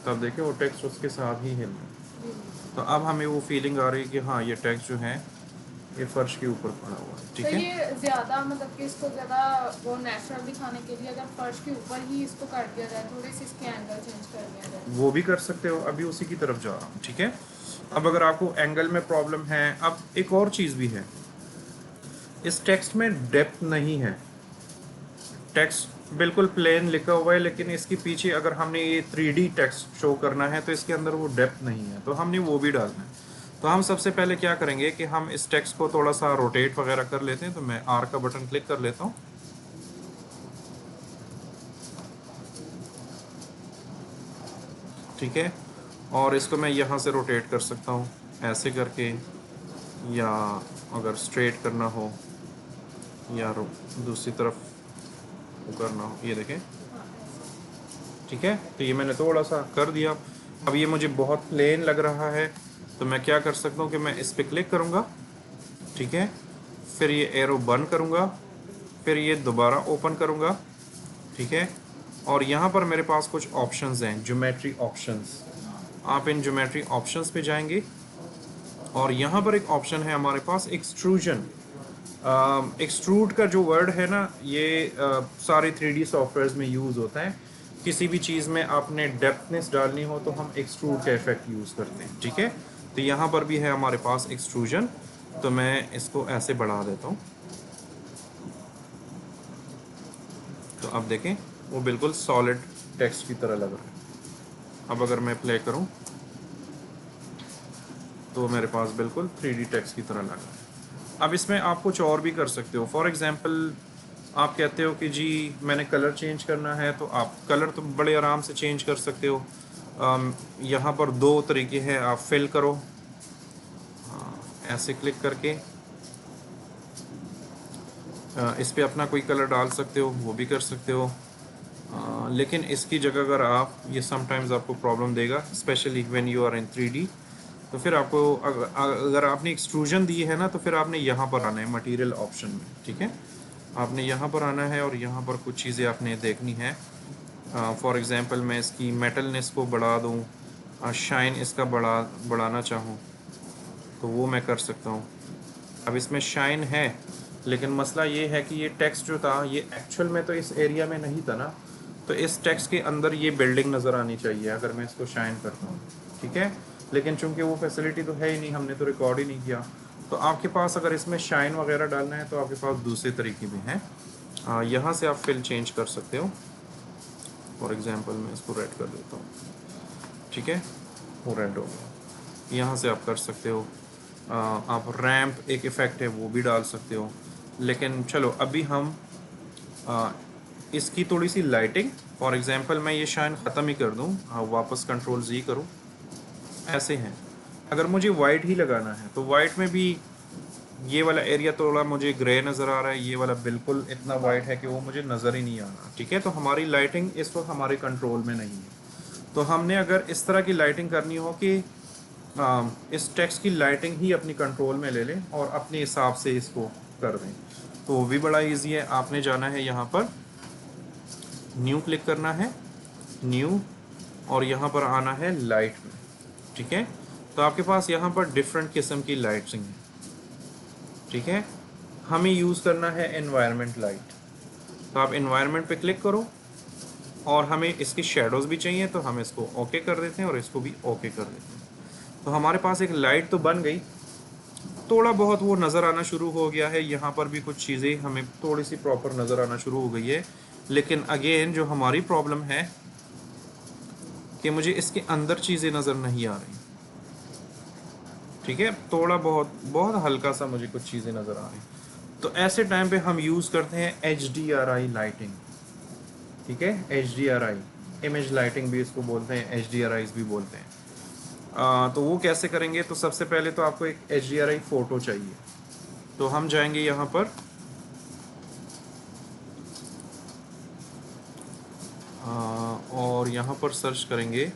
Speaker 1: तब देखिए वो टेक्स्ट उसके साथ ही हिल रहा है, तो अब हमें वो फीलिंग आ रही है कि हाँ ये टेक्स्ट जो है ये फर्श के ऊपर पड़ा हुआ है, ठीक
Speaker 2: तो
Speaker 1: है।
Speaker 2: ये ज़्यादा मतलब कि इसको ज़्यादा वो नेचुरल दिखाने के लिए अगर फर्श के ऊपर ही इसको काट दिया जाए, थोड़ी सी इसके एंगल चेंज कर दिया जाए,
Speaker 1: वो भी कर सकते हो, अभी उसी की तरफ जा रहा हूँ, ठीक है। अब अगर आपको एंगल में प्रॉब्लम है, अब एक और चीज़ भी है, इस टेक्स्ट में डेप्थ नहीं है, टेक्स्ट बिल्कुल प्लेन लिखा हुआ है लेकिन इसके पीछे अगर हमने ये 3D टेक्स्ट शो करना है तो इसके अंदर वो डेप्थ नहीं है, तो हमने वो भी डालना है। तो हम सबसे पहले क्या करेंगे कि हम इस टेक्स्ट को थोड़ा सा रोटेट वगैरह कर लेते हैं, तो मैं R का बटन क्लिक कर लेता हूँ, ठीक है। और इसको मैं यहाँ से रोटेट कर सकता हूँ ऐसे करके, या अगर स्ट्रेट करना हो या दूसरी तरफ करना हो, ये देखें, ठीक है। तो ये मैंने थोड़ा सा कर दिया। अब ये मुझे बहुत प्लेन लग रहा है तो मैं क्या कर सकता हूँ कि मैं इस पर क्लिक करूँगा, ठीक है, फिर ये एरो बंद करूँगा, फिर ये दोबारा ओपन करूँगा, ठीक है। और यहाँ पर मेरे पास कुछ ऑप्शंस हैं, ज्योमेट्री ऑप्शंस, आप इन ज्योमेट्री ऑप्शंस पे जाएंगे और यहाँ पर एक ऑप्शन है हमारे पास एक्सट्रूजन। एक्सट्रूड का जो वर्ड है ना ये सारे 3D सॉफ्टवेयर्स में यूज़ होता है, किसी भी चीज़ में आपने डेप्थनेस डालनी हो तो हम एक्सट्रूड का इफेक्ट यूज़ करते हैं, ठीक है। तो यहाँ पर भी है हमारे पास एक्सट्रूजन, तो मैं इसको ऐसे बढ़ा देता हूँ, तो अब देखें वो बिल्कुल सॉलिड टेक्स्ट की तरह लग रहा है। अब अगर मैं प्ले करूँ तो मेरे पास बिल्कुल 3D टेक्स्ट की तरह लग रहा है। अब इसमें आप कुछ और भी कर सकते हो, फॉर एग्जांपल आप कहते हो कि जी मैंने कलर चेंज करना है, तो आप कलर तो बड़े आराम से चेंज कर सकते हो। यहाँ पर दो तरीके हैं, आप फिल करो ऐसे क्लिक करके, इस पे अपना कोई कलर डाल सकते हो, वो भी कर सकते हो। लेकिन इसकी जगह अगर आप, ये समटाइम्स आपको प्रॉब्लम देगा specially when you are in 3D। तो फिर आपको अगर आपने एक्सट्रूजन दी है ना, तो फिर आपने यहाँ पर आना है मटेरियल ऑप्शन में, ठीक है। आपने यहाँ पर आना है और यहाँ पर कुछ चीज़ें आपने देखनी है। फॉर एग्ज़ाम्पल मैं इसकी मेटलनेस को बढ़ा दूँ, शाइन इसका बढ़ाना चाहूँ तो वो मैं कर सकता हूँ। अब इसमें शाइन है, लेकिन मसला ये है कि ये टेक्स्ट जो था ये एक्चुअल में तो इस एरिया में नहीं था ना, तो इस टेक्स्ट के अंदर ये बिल्डिंग नज़र आनी चाहिए अगर मैं इसको शाइन करता हूँ, ठीक है। लेकिन चूंकि वो फैसिलिटी तो है ही नहीं, हमने तो रिकॉर्ड ही नहीं किया। तो आपके पास अगर इसमें शाइन वगैरह डालना है तो आपके पास दूसरे तरीके भी हैं। यहाँ से आप फिल चेंज कर सकते हो। फॉर एग्ज़ाम्पल मैं इसको रेड कर देता हूँ, ठीक है, वो रेड हो गया। यहाँ से आप कर सकते हो। आप रैम्प एक इफ़ेक्ट है वो भी डाल सकते हो। लेकिन चलो अभी हम इसकी थोड़ी सी लाइटिंग, फॉर एग्ज़ाम्पल मैं ये शाइन ख़त्म ही कर दूँ, वापस कंट्रोल Z करूँ, ऐसे हैं। अगर मुझे वाइट ही लगाना है तो वाइट में भी ये वाला एरिया थोड़ा मुझे ग्रे नज़र आ रहा है, ये वाला बिल्कुल इतना वाइट है कि वो मुझे नज़र ही नहीं आ रहा, ठीक है। तो हमारी लाइटिंग इस वक्त हमारे कंट्रोल में नहीं है। तो हमने अगर इस तरह की लाइटिंग करनी हो कि इस टेक्स्ट की लाइटिंग ही अपनी कंट्रोल में ले लें और अपने हिसाब से इसको कर दें, तो वो भी बड़ा इजी है। आपने जाना है यहाँ पर, न्यू क्लिक करना है, न्यू, और यहाँ पर आना है लाइट में, ठीक है। तो आपके पास यहाँ पर डिफरेंट किस्म की लाइटिंग है, ठीक है। हमें यूज़ करना है एनवायरनमेंट लाइट। तो आप एनवायरनमेंट पे क्लिक करो, और हमें इसकी शेडोज़ भी चाहिए तो हम इसको ओके कर देते हैं और इसको भी ओके कर देते हैं। तो हमारे पास एक लाइट तो बन गई, थोड़ा बहुत वो नज़र आना शुरू हो गया है। यहाँ पर भी कुछ चीज़ें हमें थोड़ी सी प्रॉपर नज़र आना शुरू हो गई है। लेकिन अगेन जो हमारी प्रॉब्लम है कि मुझे इसके अंदर चीज़ें नज़र नहीं आ रही, ठीक है। थोड़ा बहुत हल्का सा मुझे कुछ चीज़ें नज़र आ रही। तो ऐसे टाइम पे हम यूज़ करते हैं HDRI लाइटिंग, ठीक है। HDRI इमेज लाइटिंग भी इसको बोलते हैं, HDRIs भी बोलते हैं। तो वो कैसे करेंगे, तो सबसे पहले तो आपको एक HDRI फ़ोटो चाहिए। तो हम जाएंगे यहाँ पर, और यहाँ पर सर्च करेंगे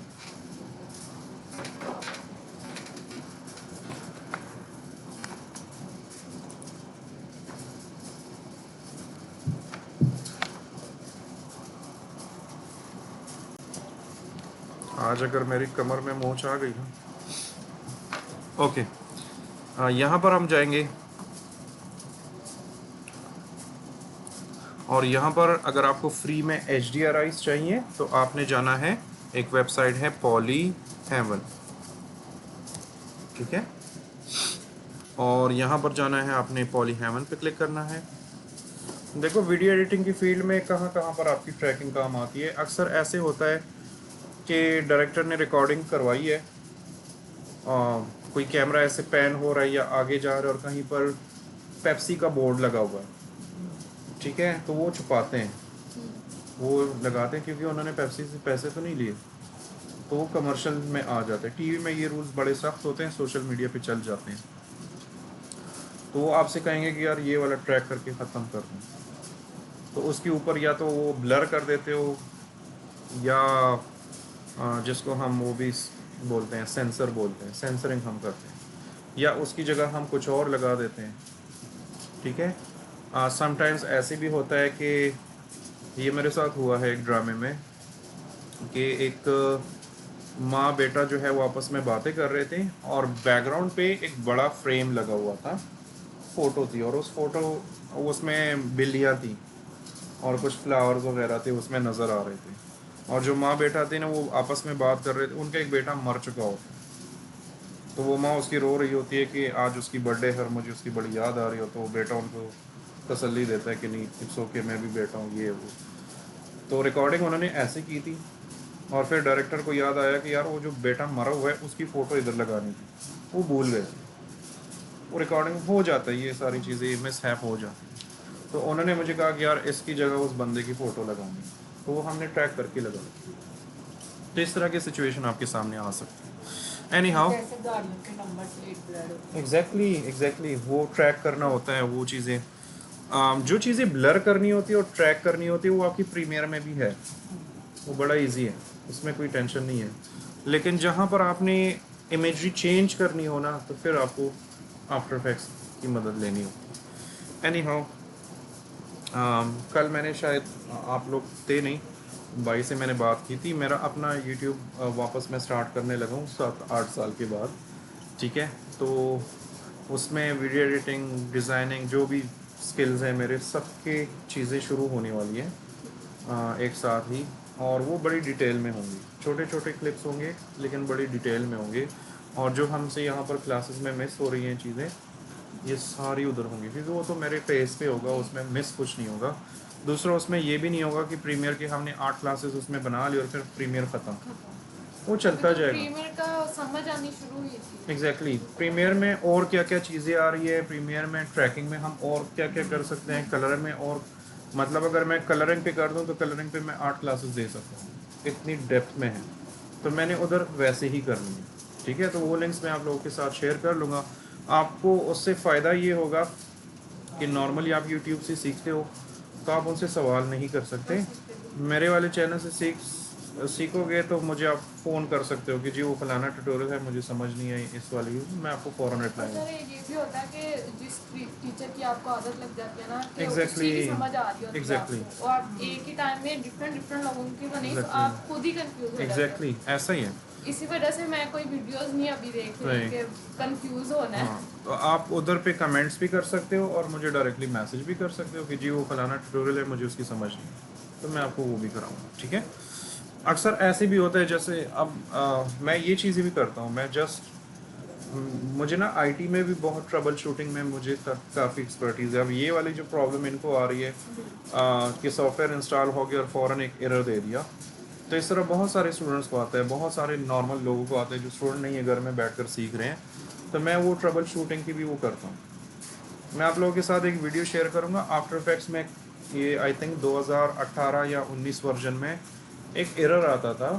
Speaker 1: आज अगर मेरी कमर में मोच आ गई ना। ओके, यहाँ पर हम जाएंगे और यहाँ पर अगर आपको फ्री में HDRIs चाहिए तो आपने जाना है, एक वेबसाइट है पॉलीहेवन, ठीक है। और यहाँ पर जाना है, आपने पॉलीहेवन पे क्लिक करना है। देखो वीडियो एडिटिंग की फील्ड में कहाँ कहाँ पर आपकी ट्रैकिंग काम आती है। अक्सर ऐसे होता है कि डायरेक्टर ने रिकॉर्डिंग करवाई है, कोई कैमरा ऐसे पैन हो रहा है या आगे जा रहा है और कहीं पर पेप्सी का बोर्ड लगा हुआ है, ठीक है। तो वो छुपाते हैं, वो लगाते हैं क्योंकि उन्होंने पेप्सी से पैसे तो नहीं लिए, तो वो कमर्शियल में आ जाते हैं। टीवी में ये रूल्स बड़े सख्त होते हैं, सोशल मीडिया पे चल जाते हैं। तो वो आपसे कहेंगे कि यार ये वाला ट्रैक करके ख़त्म कर दूँ, तो उसके ऊपर या तो वो ब्लर कर देते हो, या जिसको हम वो भी बोलते हैं सेंसर बोलते हैं, सेंसरिंग हम करते हैं, या उसकी जगह हम कुछ और लगा देते हैं, ठीक है। समटाइम्स ऐसे भी होता है कि ये मेरे साथ हुआ है एक ड्रामे में कि एक माँ बेटा जो है वो आपस में बातें कर रहे थे और बैकग्राउंड पे एक बड़ा फ्रेम लगा हुआ था, फ़ोटो थी, और उस फोटो उसमें बिल्लियाँ थी और कुछ फ्लावर्स वगैरह थे उसमें नज़र आ रहे थे। और जो माँ बेटा थे ना वो आपस में बात कर रहे थे, उनका एक बेटा मर चुका होता, तो वो माँ उसकी रो रही होती है कि आज उसकी बर्थडे है और मुझे उसकी बड़ी याद आ रही हो, तो वो बेटा उनको तसल्ली देता है कि नहीं इट्स ओके, मैं भी बेटा हूँ, ये वो। तो रिकॉर्डिंग उन्होंने ऐसे की थी और फिर डायरेक्टर को याद आया कि यार वो जो बेटा मरा हुआ है उसकी फ़ोटो इधर लगानी थी, वो भूल गए। वो रिकॉर्डिंग हो जाता है, ये सारी चीज़ें मिसहैप हो जाती हैं। तो उन्होंने मुझे कहा कि यार इसकी जगह उस बंदे की फ़ोटो लगानी, तो वो हमने ट्रैक करके लगा। तो इस तरह की सिचुएशन आपके सामने आ सकती है। एनी हाउ,
Speaker 5: जैसे गाड़ियों के नंबर प्लेट ब्लर होते हैं।
Speaker 1: एग्जैक्टली वो ट्रैक करना होता है। वो चीज़ें जो चीज़ें ब्लर करनी होती है और ट्रैक करनी होती है वो आपकी प्रीमियर में भी है, वो बड़ा इजी है, उसमें कोई टेंशन नहीं है। लेकिन जहाँ पर आपने इमेजरी चेंज करनी हो ना, तो फिर आपको आफ्टर इफेक्ट्स की मदद लेनी होती है। एनी हाउ, कल मैंने शायद आप लोग थे नहीं, भाई से मैंने बात की थी, मेरा अपना यूट्यूब वापस मैं स्टार्ट करने लगा हूँ 7-8 साल के बाद, ठीक है। तो उसमें वीडियो एडिटिंग, डिज़ाइनिंग, जो भी स्किल्स हैं मेरे, सबके चीज़ें शुरू होने वाली हैं एक साथ ही, और वो बड़ी डिटेल में होंगी। छोटे छोटे क्लिप्स होंगे लेकिन बड़ी डिटेल में होंगे। और जो हमसे यहाँ पर क्लासेस में मिस हो रही हैं चीज़ें, ये सारी उधर होंगी, क्योंकि वो तो मेरे फेस पे होगा, उसमें मिस कुछ नहीं होगा। दूसरा, उसमें ये भी नहीं होगा कि प्रीमियर के हमने 8 क्लासेस उसमें बना ली और फिर प्रीमियर ख़त्म, वो चलता जाएगा।
Speaker 2: प्रीमियर का समझ आनी शुरू हुई थी।
Speaker 1: एग्जैक्टली प्रीमियर में और क्या क्या चीज़ें आ रही है, प्रीमियर में ट्रैकिंग में हम और क्या क्या कर सकते हैं, कलर में, और मतलब अगर मैं कलरिंग पे कर दूं तो कलरिंग पे मैं 8 क्लासेस दे सकता हूँ, इतनी डेप्थ में है। तो मैंने उधर वैसे ही करनी है, ठीक है। तो वो लिंक्स मैं आप लोगों के साथ शेयर कर लूँगा। आपको उससे फ़ायदा ये होगा कि नॉर्मली आप यूट्यूब से सीखते हो तो आप उनसे सवाल नहीं कर सकते। मेरे वाले चैनल से सीखोगे तो मुझे आप फ़ोन कर सकते हो कि जी वो फलाना ट्यूटोरियल है, मुझे समझ नहीं आई इस वाली, मैं आपको फ़ौरन रिप्लाई।
Speaker 2: सर ये भी होता है कि जिस टीचर की आपको आदत लग जाती है ना कि
Speaker 1: Exactly.
Speaker 2: उसी की समझ आ रही होती है
Speaker 1: Exactly.
Speaker 2: आपको, और आप एक ही टाइम में डिफरेंट लोगों की बने तो
Speaker 1: Exactly.
Speaker 2: आप खुद ही कंफ्यूज हो जाते हैं।
Speaker 1: एग्जैक्टली ऐसा ही है।
Speaker 2: इसी वजह से मैं कोई वीडियोस नहीं अभी देख रही
Speaker 1: Right.
Speaker 2: कि कंफ्यूज होना है।
Speaker 1: हाँ, तो आप उधर पे कमेंट्स भी कर सकते हो और मुझे डायरेक्टली मैसेज भी कर सकते हो कि जी वो फलाना ट्यूटोरियल है, मुझे उसकी समझ नहीं, तो मैं आपको वो भी कराऊंगा, ठीक है। अक्सर ऐसे भी होता है, जैसे अब मैं ये चीज़ें भी करता हूँ, मैं जस्ट मुझे ना आईटी में भी बहुत ट्रबल शूटिंग में मुझे काफ़ी एक्सपर्टीज़ है। अब ये वाली जो प्रॉब्लम इनको आ रही है कि सॉफ्टवेयर इंस्टॉल हो गया और फ़ौरन एक एरर दे दिया, तो इस तरह बहुत सारे स्टूडेंट्स को आता है, बहुत सारे नॉर्मल लोगों को आता है जो स्टूडेंट नहीं है, घर में बैठकर सीख रहे हैं। तो मैं वो ट्रबल शूटिंग की भी वो करता हूँ। मैं आप लोगों के साथ एक वीडियो शेयर करूँगा आफ्टर इफेक्ट्स में। ये आई थिंक 2018 या 19 वर्जन में एक एरर आता था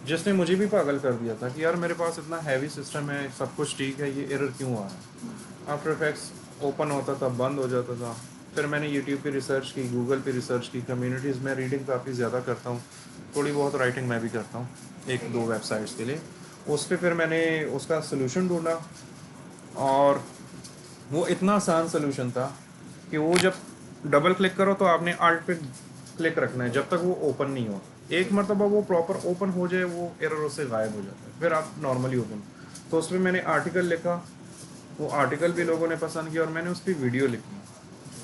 Speaker 1: जिसने मुझे भी पागल कर दिया था कि यार मेरे पास इतना हैवी सिस्टम है, सब कुछ ठीक है, ये एरर क्यों आ रहा है। आफ्टर इफेक्ट्स ओपन होता था, बंद हो जाता था। फिर मैंने यूट्यूब पे रिसर्च की, गूगल पे रिसर्च की, कम्युनिटीज़ में रीडिंग काफ़ी ज़्यादा करता हूँ, थोड़ी बहुत राइटिंग मैं भी करता हूँ 1-2 वेबसाइट्स के लिए। उस पर फिर मैंने उसका सोल्यूशन ढूंढा, और वो इतना आसान सोल्यूशन था कि वो जब डबल क्लिक करो तो आपने आल्ट पे क्लिक रखना है जब तक वो ओपन नहीं हो। एक मरतबा वो प्रॉपर ओपन हो जाए, वो एरर उससे गायब हो जाता है, फिर आप नॉर्मली ओपन। तो उसमें मैंने आर्टिकल लिखा, वो आर्टिकल भी लोगों ने पसंद किया, और मैंने उस पर वीडियो लिखी।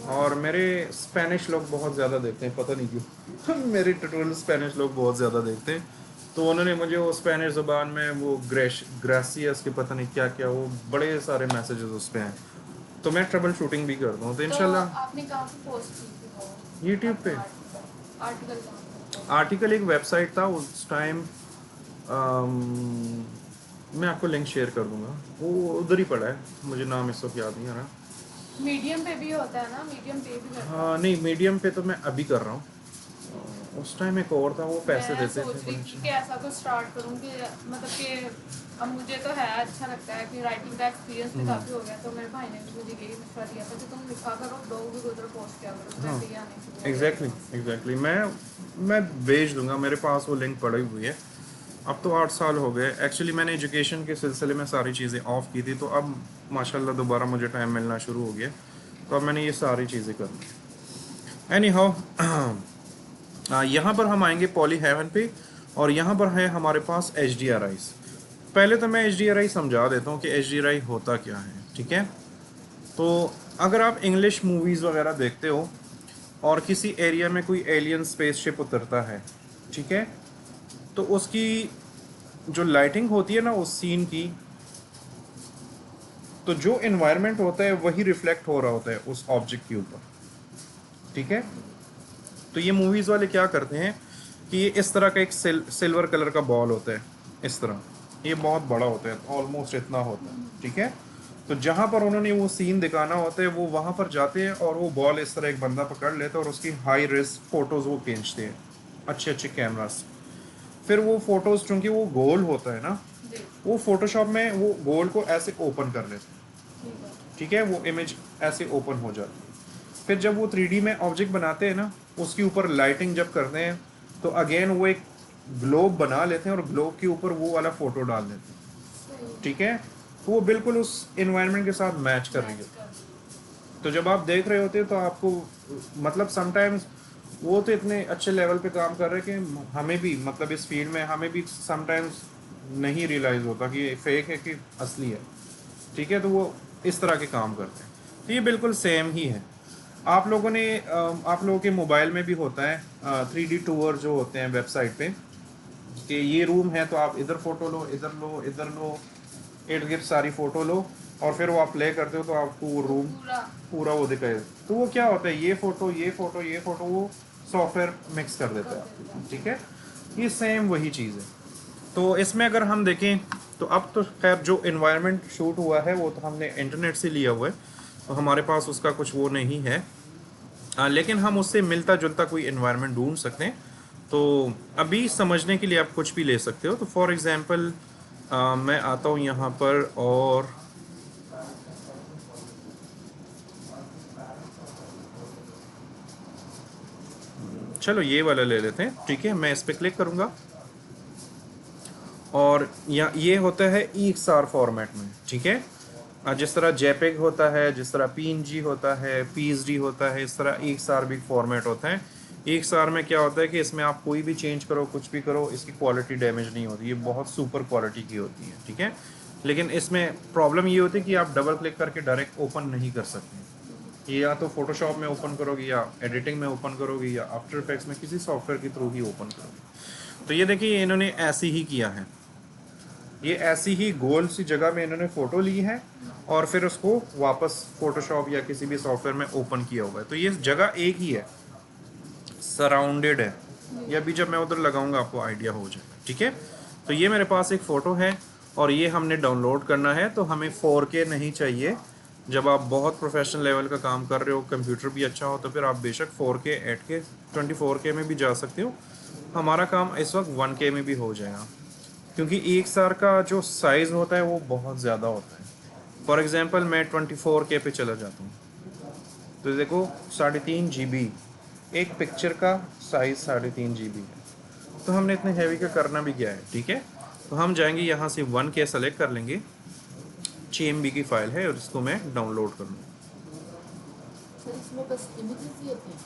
Speaker 1: और मेरे स्पेनिश लोग बहुत ज़्यादा देखते हैं, पता नहीं क्यों मेरे ट्यूटोरियल स्पेनिश लोग बहुत ज़्यादा देखते हैं। तो उन्होंने मुझे वो स्पेनिश ज़ुबान में वो ग्रेसियस के पता नहीं क्या क्या, वो बड़े सारे मैसेजेस उस पर हैं। तो मैं ट्रबल शूटिंग भी करता हूँ, तो इंशाल्लाह।
Speaker 2: आपने कहाँ पे पोस्ट की थी वो
Speaker 1: यूट्यूब पे
Speaker 2: आर्टिकल?
Speaker 1: आर्टिकल एक वेबसाइट था उस टाइम, मैं आपको लिंक शेयर कर दूंगा, वो उधर ही पड़ा है, मुझे नाम इस वक्त याद नहीं आ रहा।
Speaker 2: मीडियम पे भी होता है ना, मीडियम पे भी करता है।
Speaker 1: हाँ नहीं, मीडियम पे तो मैं अभी कर रहा हूँ, उस टाइम एक और था, वो पैसे
Speaker 2: मैं
Speaker 1: देते
Speaker 2: सोच
Speaker 1: थे
Speaker 2: रही
Speaker 1: बड़े
Speaker 2: थी कि ऐसा कुछ स्टार्ट करूँ कि मतलब कि अब मुझे तो है अच्छा लगता है कि राइटिंग का एक्सपीरियंस भी काफ़ी हो गया, तो मेरे भाई ने भी मुझे यही मशवरा दिया था कि तुम लिखा करो, ब्लॉग भी उधर पोस्ट किया करो, तो ऐसे ही आने शुरू हो गए।
Speaker 1: एग्जैक्टली मैं भेज दूंगा, मेरे पास वो लिंक पड़ी हुई है। अब तो 8 साल हो गए, एक्चुअली मैंने एजुकेशन के सिलसिले में सारी चीज़ें ऑफ की थी, तो अब माशाल्लाह दोबारा मुझे टाइम मिलना शुरू हो गया, तो अब मैंने ये सारी चीज़ें कर ली। एनी हाउ, यहाँ पर हम आएंगे पॉली हेवन पे, और यहाँ पर है हमारे पास HDRI। पहले तो मैं HDRI समझा देता हूँ कि HDRI होता क्या है, ठीक है। तो अगर आप इंग्लिश मूवीज़ वगैरह देखते हो और किसी एरिया में कोई एलियन स्पेसशिप उतरता है, ठीक है, तो उसकी जो लाइटिंग होती है ना उस सीन की, तो जो एनवायरनमेंट होता है वही रिफ्लेक्ट हो रहा होता है उस ऑब्जेक्ट के ऊपर, ठीक है। तो ये मूवीज़ वाले क्या करते हैं कि ये इस तरह का एक सिल्वर कलर का बॉल होता है, इस तरह, ये बहुत बड़ा होता है, ऑलमोस्ट इतना होता है, ठीक है। तो जहाँ पर उन्होंने वो सीन दिखाना होता है वो वहाँ पर जाते हैं और वो बॉल इस तरह एक बंदा पकड़ लेता है और उसकी हाई रिस्क फ़ोटोज़ वो खींचते हैं अच्छे अच्छे कैमरा से। फिर वो फ़ोटोज़ चूँकि वो गोल होता है ना,
Speaker 2: जी
Speaker 1: वो फोटोशॉप में वो गोल को ऐसे ओपन कर लेते हैं,
Speaker 2: ठीक है।
Speaker 1: ठीक है, वो इमेज ऐसे ओपन हो जाती है। फिर जब वो 3D में ऑब्जेक्ट बनाते हैं ना, उसके ऊपर लाइटिंग जब करते हैं तो अगेन वो एक ग्लोब बना लेते हैं और ग्लोब के ऊपर वो वाला फ़ोटो डाल देते हैं,
Speaker 2: सही
Speaker 1: ठीक है। तो वो बिल्कुल उस इन्वायरमेंट के साथ मैच कर रही
Speaker 2: मैच
Speaker 1: है।
Speaker 2: कर
Speaker 1: तो जब आप देख रहे होते हैं तो आपको मतलब समटाइम्स वो तो इतने अच्छे लेवल पे काम कर रहे हैं कि हमें भी मतलब इस फील्ड में हमें भी समटाइम्स नहीं रियलाइज़ होता कि ये फेक है कि असली है, ठीक है। तो वो इस तरह के काम करते हैं। तो ये बिल्कुल सेम ही है। आप लोगों ने आप लोगों के मोबाइल में भी होता है 3D टूर जो होते हैं वेबसाइट पे कि ये रूम है तो आप इधर फ़ोटो लो, इधर लो, इधर लो, इर्द गिर्द सारी फ़ोटो लो और फिर वो आप प्ले करते हो तो आपको वो रूम
Speaker 2: पूरा
Speaker 1: पूरा वो दिखाएगा। तो वो क्या होता है, ये फ़ोटो ये फ़ोटो ये फ़ोटो वो सॉफ्टवेयर मिक्स कर देता
Speaker 2: कर
Speaker 1: है
Speaker 2: देता
Speaker 1: आपको,
Speaker 2: है।
Speaker 1: ठीक है। ये सेम वही चीज़ है। तो इसमें अगर हम देखें तो अब तो खैर जो इन्वायरमेंट शूट हुआ है वो तो हमने इंटरनेट से लिया हुआ है, तो हमारे पास उसका कुछ वो नहीं है। लेकिन हम उससे मिलता जुलता कोई इन्वायरमेंट ढूंढ सकते हैं। तो अभी समझने के लिए आप कुछ भी ले सकते हो। तो फॉर एग्ज़ाम्पल मैं आता हूँ यहाँ पर और चलो ये वाला ले लेते हैं, ठीक है। मैं इस पर क्लिक करूँगा और ये होता है EXR फॉर्मेट में, ठीक है। जिस तरह JPEG होता है, जिस तरह PNG होता है, PSD होता है, इस तरह EXR भी फॉर्मेट होता है। EXR में क्या होता है कि इसमें आप कोई भी चेंज करो, कुछ भी करो, इसकी क्वालिटी डैमेज नहीं होती, ये बहुत सुपर क्वालिटी की होती है, ठीक है। लेकिन इसमें प्रॉब्लम ये होती है कि आप डबल क्लिक करके डायरेक्ट ओपन नहीं कर सकते। ये या तो फोटोशॉप में ओपन करोगे या एडिटिंग में ओपन करोगे या आफ्टर इफेक्ट्स में किसी सॉफ्टवेयर के थ्रू ही ओपन करोगे। तो ये देखिए इन्होंने ऐसे ही किया है, ये ऐसी ही गोल सी जगह में इन्होंने फ़ोटो ली है और फिर उसको वापस फोटोशॉप या किसी भी सॉफ्टवेयर में ओपन किया हुआ है। तो ये जगह एक ही है, सराउंडेड है। ये अभी जब मैं उधर लगाऊंगा आपको आइडिया हो जाएगा, ठीक है। तो ये मेरे पास एक फ़ोटो है और ये हमने डाउनलोड करना है। तो हमें 4K नहीं चाहिए। जब आप बहुत प्रोफेशनल लेवल का काम कर रहे हो, कंप्यूटर भी अच्छा हो, तो फिर आप बेशक 4K 8K 24K में भी जा सकते हो। हमारा काम इस वक्त 1K में भी हो जाएगा, क्योंकि एक सार का जो साइज़ होता है वो बहुत ज़्यादा होता है। फॉर एग्ज़ाम्पल मैं 24K पे चला जाता हूँ तो देखो 3.5 GB एक पिक्चर का साइज़ 3.5 GB है। तो हमने इतने हैवी का करना भी क्या है, ठीक है। तो हम जाएंगे यहाँ से 1K सेलेक्ट कर लेंगे, 6 MB की फ़ाइल है और इसको मैं डाउनलोड कर लूँगा।
Speaker 5: सर इसमें बस इमेजेस ही होते हैं?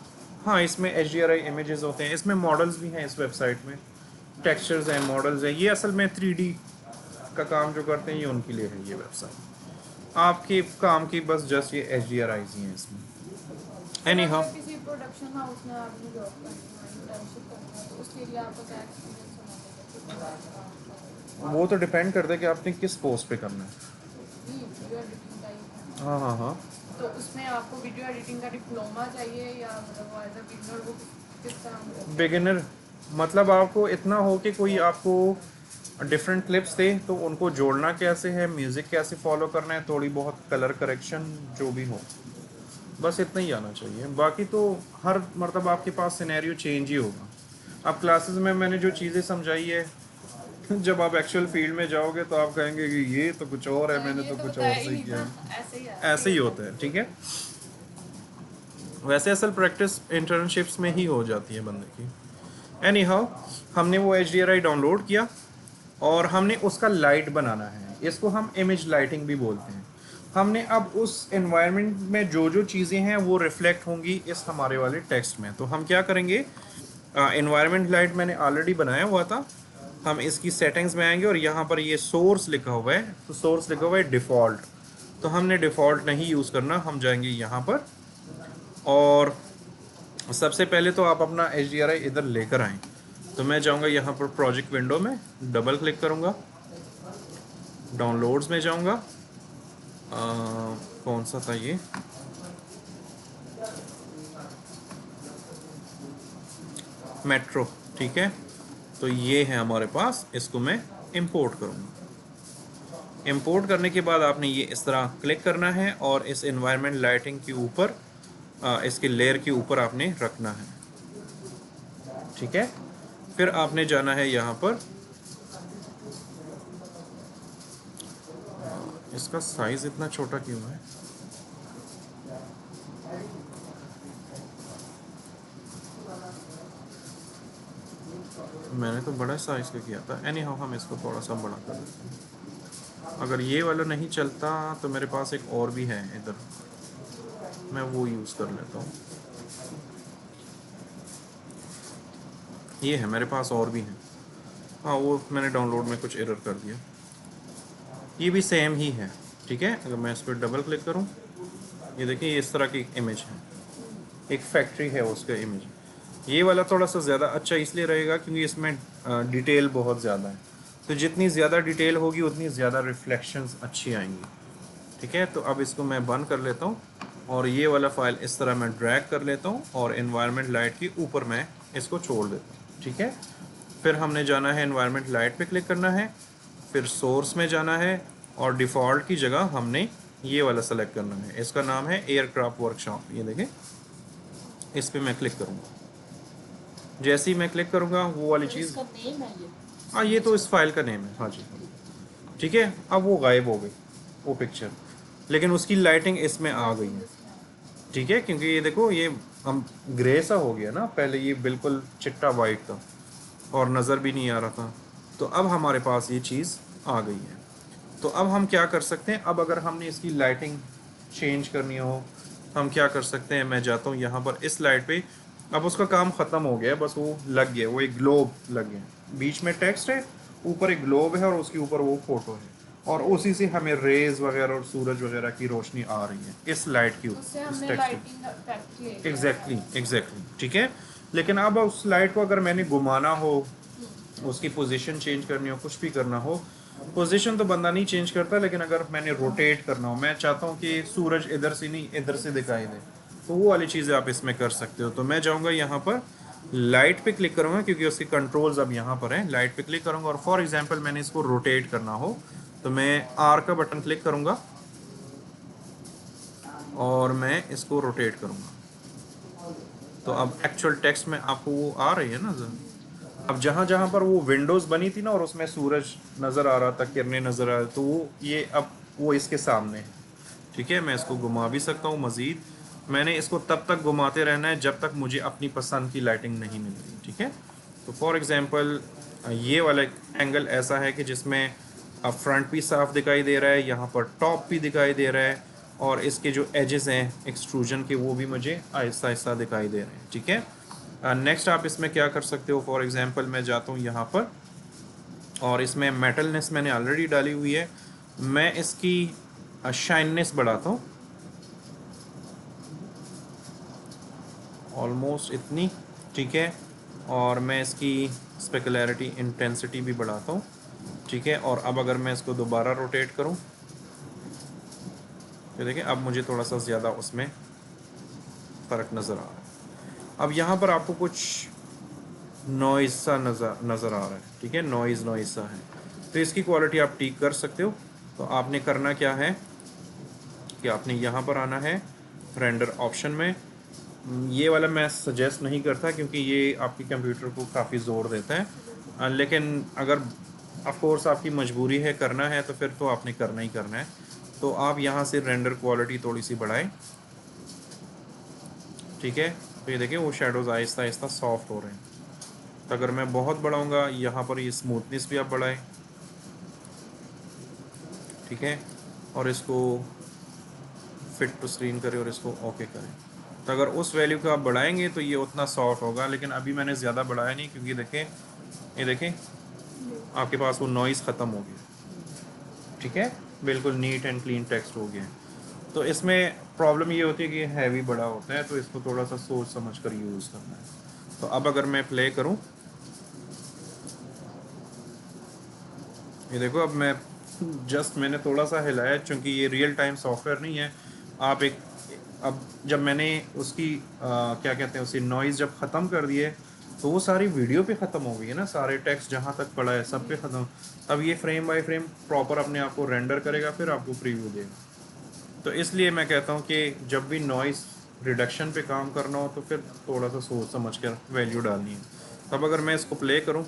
Speaker 1: हाँ, इसमें HDRI इमेजेस होते हैं, इसमें मॉडल्स भी हैं, इस वेबसाइट में टेक्सचर्स हैं, मॉडल्स हैं। ये असल में 3D का काम जो करते हैं ये उनके लिए है ये वेबसाइट। आपके काम की बस जस्ट ये HDRIs ही हैं इसमें। एनी हाउ,
Speaker 2: अगर किसी प्रोडक्शन हाउस में आपने जॉब करनी है, इंटर्नशिप करनी है, तो उसके लिए आपका क्या एक्सपीरियंस होना चाहिए?
Speaker 1: वो तो डिपेंड करता है कि आपने किस पोस्ट पे करना है।
Speaker 2: वीडियो एडिटिंग का ही है।
Speaker 1: हाँ हाँ हाँ।
Speaker 2: तो उसमें आपको वीडियो एडिटिंग का डिप्लोमा चाहिए या मतलब वो एज अ बिगनर वो किस तरह?
Speaker 1: बिगिनर मतलब आपको इतना हो कि कोई आपको डिफरेंट क्लिप्स दे तो उनको जोड़ना कैसे है, म्यूज़िक कैसे फॉलो करना है, थोड़ी बहुत कलर करेक्शन जो भी हो, बस इतना ही आना चाहिए। बाकी तो हर मर्तबा आपके पास सिनेरियो चेंज ही होगा। अब क्लासेस में मैंने जो चीज़ें समझाई है जब आप एक्चुअल फील्ड में जाओगे तो आप कहेंगे कि ये तो कुछ और है, मैंने तो कुछ और सही किया है।
Speaker 2: ऐसे ही है।
Speaker 1: ऐसे ही होता है, ठीक है। वैसे असल प्रैक्टिस इंटर्नशिप्स में ही हो जाती है बंदे की। एनी हाउ, हमने वो HDRI डाउनलोड किया और हमने उसका लाइट बनाना है, इसको हम इमेज लाइटिंग भी बोलते हैं। हमने अब उस एनवायरनमेंट में जो जो चीज़ें हैं वो रिफ्लेक्ट होंगी इस हमारे वाले टेक्स्ट में। तो हम क्या करेंगे, एनवायरनमेंट लाइट मैंने ऑलरेडी बनाया हुआ था, हम इसकी सेटिंग्स में आएंगे और यहाँ पर ये सोर्स लिखा हुआ है, तो सोर्स लिखा हुआ है डिफ़ॉल्ट। तो हमने डिफ़ॉल्ट नहीं यूज़ करना, हम जाएंगे यहाँ पर और सबसे पहले तो आप अपना HDRI इधर लेकर आएँ। तो मैं जाऊंगा यहाँ पर प्रोजेक्ट विंडो में, डबल क्लिक करूँगा, डाउनलोड्स में जाऊँगा, कौन सा था ये, मेट्रो, ठीक है। तो ये है हमारे पास, इसको मैं इंपोर्ट करूँगा। इंपोर्ट करने के बाद आपने ये इस तरह क्लिक करना है और इस एनवायरनमेंट लाइटिंग के ऊपर इसके लेयर के ऊपर आपने रखना है, ठीक है। फिर आपने जाना है यहाँ पर, इसका साइज इतना छोटा क्यों है? मैंने तो बड़ा साइज का किया था। एनी हाउ हम इसको थोड़ा सा बड़ा कर देते हैं। अगर ये वाला नहीं चलता तो मेरे पास एक और भी है इधर, मैं वो यूज़ कर लेता हूँ। ये है मेरे पास और भी है। हाँ, वो मैंने डाउनलोड में कुछ एरर कर दिया। ये भी सेम ही है, ठीक है। अगर मैं इस पर डबल क्लिक करूँ, ये देखिए ये इस तरह की इमेज है, एक फैक्ट्री है उसका इमेज। ये वाला थोड़ा सा ज़्यादा अच्छा इसलिए रहेगा क्योंकि इसमें डिटेल बहुत ज़्यादा है, तो जितनी ज़्यादा डिटेल होगी उतनी ज़्यादा रिफ्लेक्शंस अच्छी आएंगी, ठीक है। तो अब इसको मैं बंद कर लेता हूँ और ये वाला फाइल इस तरह मैं ड्रैग कर लेता हूँ और एनवायरनमेंट लाइट के ऊपर मैं इसको छोड़ देता हूँ, ठीक है। फिर हमने जाना है एनवायरनमेंट लाइट पे क्लिक करना है, फिर सोर्स में जाना है और डिफ़ॉल्ट की जगह हमने ये वाला सेलेक्ट करना है। इसका नाम है एयरक्राफ्ट वर्कशॉप। ये देखें, इस पर मैं क्लिक करूँगा। जैसे ही मैं क्लिक करूँगा वो वाली चीज़,
Speaker 5: इसका नेम है ये।
Speaker 1: हाँ ये तो इस फाइल का नेम है, हाँ जी, ठीक है। अब वो गायब हो गई वो पिक्चर, लेकिन उसकी लाइटिंग इसमें आ गई है, ठीक है। क्योंकि ये देखो ये हम ग्रे सा हो गया ना, पहले ये बिल्कुल चिट्टा वाइट था और नज़र भी नहीं आ रहा था, तो अब हमारे पास ये चीज़ आ गई है। तो अब हम क्या कर सकते हैं, अब अगर हमने इसकी लाइटिंग चेंज करनी हो हम क्या कर सकते हैं, मैं जाता हूँ यहाँ पर इस लाइट पे। अब उसका काम ख़त्म हो गया, बस वो लग गया, वो एक ग्लोब लग गया, बीच में टेक्स्ट है, ऊपर एक ग्लोब है और उसके ऊपर वो फोटो है, और उसी से हमें रेज वगैरह और सूरज वगैरह की रोशनी आ रही है इस लाइट के
Speaker 2: उससे
Speaker 1: ऊपर, इस
Speaker 2: हमने
Speaker 1: टेक्स्ट
Speaker 2: लाइटिंग इफेक्ट किए।
Speaker 1: एग्जैक्टली, ठीक है। लेकिन अब उस लाइट को अगर मैंने घुमाना हो, उसकी पोजीशन चेंज करनी हो, कुछ भी करना हो, पोजीशन तो बंदा नहीं चेंज करता, लेकिन अगर मैंने रोटेट करना हो, मैं चाहता हूँ कि सूरज इधर से नहीं इधर से दिखाई दे, तो वो वाली चीज़ें आप इसमें कर सकते हो। तो मैं जाऊँगा यहाँ पर लाइट पे क्लिक करूँगा क्योंकि उसके कंट्रोल्स अब यहाँ पर हैं। लाइट पे क्लिक करूँगा और फॉर एग्जांपल मैंने इसको रोटेट करना हो तो मैं आर का बटन क्लिक करूँगा और मैं इसको रोटेट करूँगा। तो अब एक्चुअल टेक्स्ट में आपको वो आ रही है ना। अब जहाँ जहाँ पर वो विंडोज़ बनी थी ना और उसमें सूरज नज़र आ रहा था, किरणें नज़र आ रही, तो वो ये अब वो इसके सामने है, ठीक है। मैं इसको घुमा भी सकता हूँ मज़ीद। मैंने इसको तब तक घुमाते रहना है जब तक मुझे अपनी पसंद की लाइटिंग नहीं मिल रही, ठीक है। तो फॉर एग्ज़ाम्पल ये वाला एंगल ऐसा है कि जिसमें अब फ्रंट भी साफ दिखाई दे रहा है, यहाँ पर टॉप भी दिखाई दे रहा है, और इसके जो एजेस हैं एक्सट्रूजन के वो भी मुझे आहिस्ता आहिस्ता दिखाई दे रहे हैं, ठीक है। नेक्स्ट आप इसमें क्या कर सकते हो, फॉर एग्जांपल मैं जाता हूँ यहाँ पर और इसमें मेटलनेस मैंने ऑलरेडी डाली हुई है, मैं इसकी शाइननेस बढ़ाता हूँ ऑलमोस्ट इतनी, ठीक है। और मैं इसकी स्पेकुलैरिटी इंटेंसिटी भी बढ़ाता हूँ, ठीक है। और अब अगर मैं इसको दोबारा रोटेट करूँ तो देखिए अब मुझे थोड़ा सा ज़्यादा उसमें फ़र्क नज़र आ रहा है। अब यहाँ पर आपको कुछ नॉइज़ सा नज़र आ रहा है, ठीक है, नॉइज़ सा है, तो इसकी क्वालिटी आप ठीक कर सकते हो। तो आपने करना क्या है कि आपने यहाँ पर आना है रेंडर ऑप्शन में। ये वाला मैं सजेस्ट नहीं करता क्योंकि ये आपके कंप्यूटर को काफ़ी ज़ोर देता है, लेकिन अगर ऑफ कोर्स आपकी मजबूरी है करना है तो फिर तो आपने करना ही करना है। तो आप यहाँ से रेंडर क्वालिटी थोड़ी सी बढ़ाएं, ठीक है। तो ये देखिए वो शेडोज़ आहिस्ता आहिस्ता सॉफ्ट हो रहे हैं। तो अगर मैं बहुत बढ़ाऊँगा यहाँ पर ये स्मूथनेस भी आप बढ़ाएं, ठीक है, और इसको फिट टू स्क्रीन करें और इसको ओके करें। तो अगर उस वैल्यू को आप बढ़ाएंगे तो ये उतना सॉफ्ट होगा, लेकिन अभी मैंने ज़्यादा बढ़ाया नहीं क्योंकि देखें ये देखें आपके पास वो नॉइज़ ख़त्म हो गया, ठीक है, बिल्कुल नीट एंड क्लीन टेक्स्ट हो गया। तो इसमें प्रॉब्लम ये होती है कि हैवी बड़ा होता है, तो इसको थोड़ा सा सोच समझ कर यूज़ करना है। तो अब अगर मैं प्ले करूं, ये देखो अब मैं जस्ट मैंने थोड़ा सा हिलाया चूँकि ये रियल टाइम सॉफ्टवेयर नहीं है। आप अब जब मैंने उसकी क्या कहते हैं उसी नॉइज़ जब ख़त्म कर दिए तो वो सारी वीडियो पे ख़त्म हो गई है ना, सारे टेक्स्ट जहाँ तक पड़ा है सब पे ख़त्म। अब ये फ्रेम बाय फ्रेम प्रॉपर अपने आप को रेंडर करेगा, फिर आपको प्रीव्यू देगा। तो इसलिए मैं कहता हूँ कि जब भी नॉइस रिडक्शन पे काम करना हो तो फिर थोड़ा सा सोच समझ कर वैल्यू डालनी है। तब अगर मैं इसको प्ले करूँ,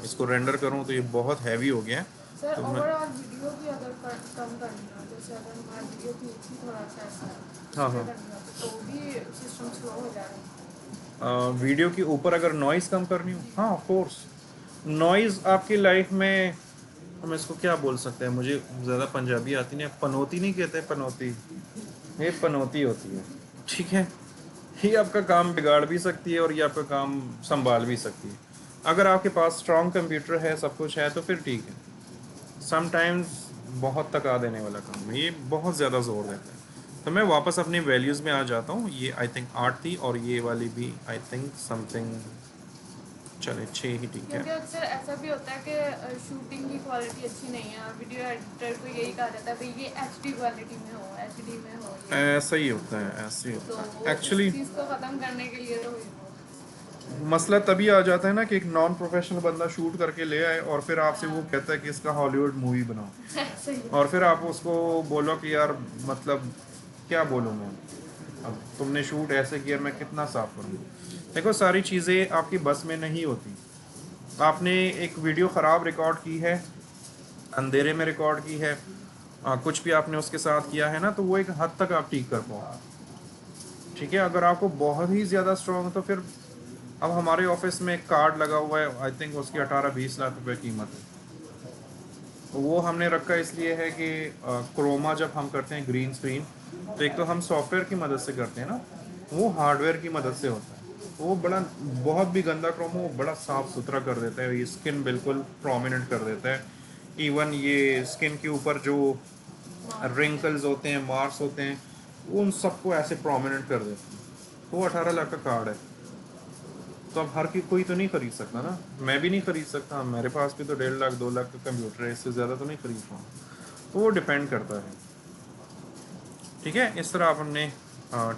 Speaker 1: इसको रेंडर करूँ, तो ये बहुत हैवी हो गया है।
Speaker 2: सर
Speaker 1: तो मैं
Speaker 2: ओवरऑल वीडियो भी अगर कम करनी हो, जैसे अगर हमारा वीडियो क्लिप ही थोड़ा सा ऐसा है
Speaker 1: हाँ,
Speaker 2: उसमें
Speaker 1: हाँ।
Speaker 2: करनी हो तो भी सिस्टम स्लो हो जाएगा।
Speaker 1: वीडियो के ऊपर अगर नॉइज़ कम करनी हो, हाँ ऑफ कोर्स। नॉइज़ आपकी लाइफ में, हम इसको क्या बोल सकते हैं, मुझे ज़्यादा पंजाबी आती नहीं, पनौती नहीं कहते, पनौती, ये पनौती होती है, ठीक है। ये आपका काम बिगाड़ भी सकती है और ये आपका काम संभाल भी सकती है। अगर आपके पास स्ट्रॉन्ग कंप्यूटर है, सब कुछ है, तो फिर ठीक है। समटाइम्स बहुत थका देने वाला काम है, ये बहुत ज़्यादा जोर देता है। तो मैं वापस अपनी वैल्यूज़ में आ जाता हूँ। ये आई थिंक 8 थी और ये वाली भी आई थिंक समथिंग, चले 6 ही ठीक
Speaker 2: क्योंकि
Speaker 1: है।
Speaker 2: अक्सर ऐसा भी होता है कि शूटिंग की क्वालिटी अच्छी नहीं है, वीडियो एडिटर को यही कहा जाता है भाई ये HD क्वालिटी में हो, HD में हो, ये
Speaker 1: ऐसा ही होता है, ऐसे ही
Speaker 2: तो
Speaker 1: होता है
Speaker 2: वो
Speaker 1: एक्चुअली।
Speaker 2: इस चीज़ को ख़त्म करने के लिए तो
Speaker 1: मसला तभी आ जाता है ना कि एक नॉन प्रोफेशनल बंदा शूट करके ले आए और फिर आपसे वो कहता है कि इसका हॉलीवुड मूवी बनाओ,
Speaker 2: सही है।
Speaker 1: और फिर आप उसको बोलो कि यार मतलब क्या बोलूँ मैं, अब तुमने शूट ऐसे किया, मैं कितना साफ करूँ। देखो सारी चीज़ें आपकी बस में नहीं होती। आपने एक वीडियो ख़राब रिकॉर्ड की है, अंधेरे में रिकॉर्ड की है, कुछ भी आपने उसके साथ किया है ना, तो वो एक हद तक आप ठीक कर पाओ, ठीक है। अगर आपको बहुत ही ज़्यादा स्ट्रॉन्ग, तो फिर अब हमारे ऑफिस में एक कार्ड लगा हुआ है, आई थिंक उसकी 18-20 लाख रुपए कीमत है। तो वो हमने रखा इसलिए है कि क्रोमा जब हम करते हैं ग्रीन स्क्रीन, तो एक तो हम सॉफ्टवेयर की मदद से करते हैं ना, वो हार्डवेयर की मदद से होता है। तो वो बड़ा, बहुत भी गंदा क्रोमा वो बड़ा साफ सुथरा कर देता है, ये स्किन बिल्कुल प्रोमिनेंट कर देता है। इवन ये स्किन के ऊपर जो रिंकल्स होते हैं, मार्क्स होते हैं, वो उन सबको ऐसे प्रोमिनेंट कर देते हैं। तो वो 18 लाख का कार्ड है। तो अब हर कोई तो नहीं खरीद सकता ना, मैं भी नहीं खरीद सकता, मेरे पास भी तो 1.5 लाख 2 लाख का कंप्यूटर है, इससे ज़्यादा तो नहीं खरीद पाऊँ। तो वो डिपेंड करता है, ठीक है। इस तरह आप अपने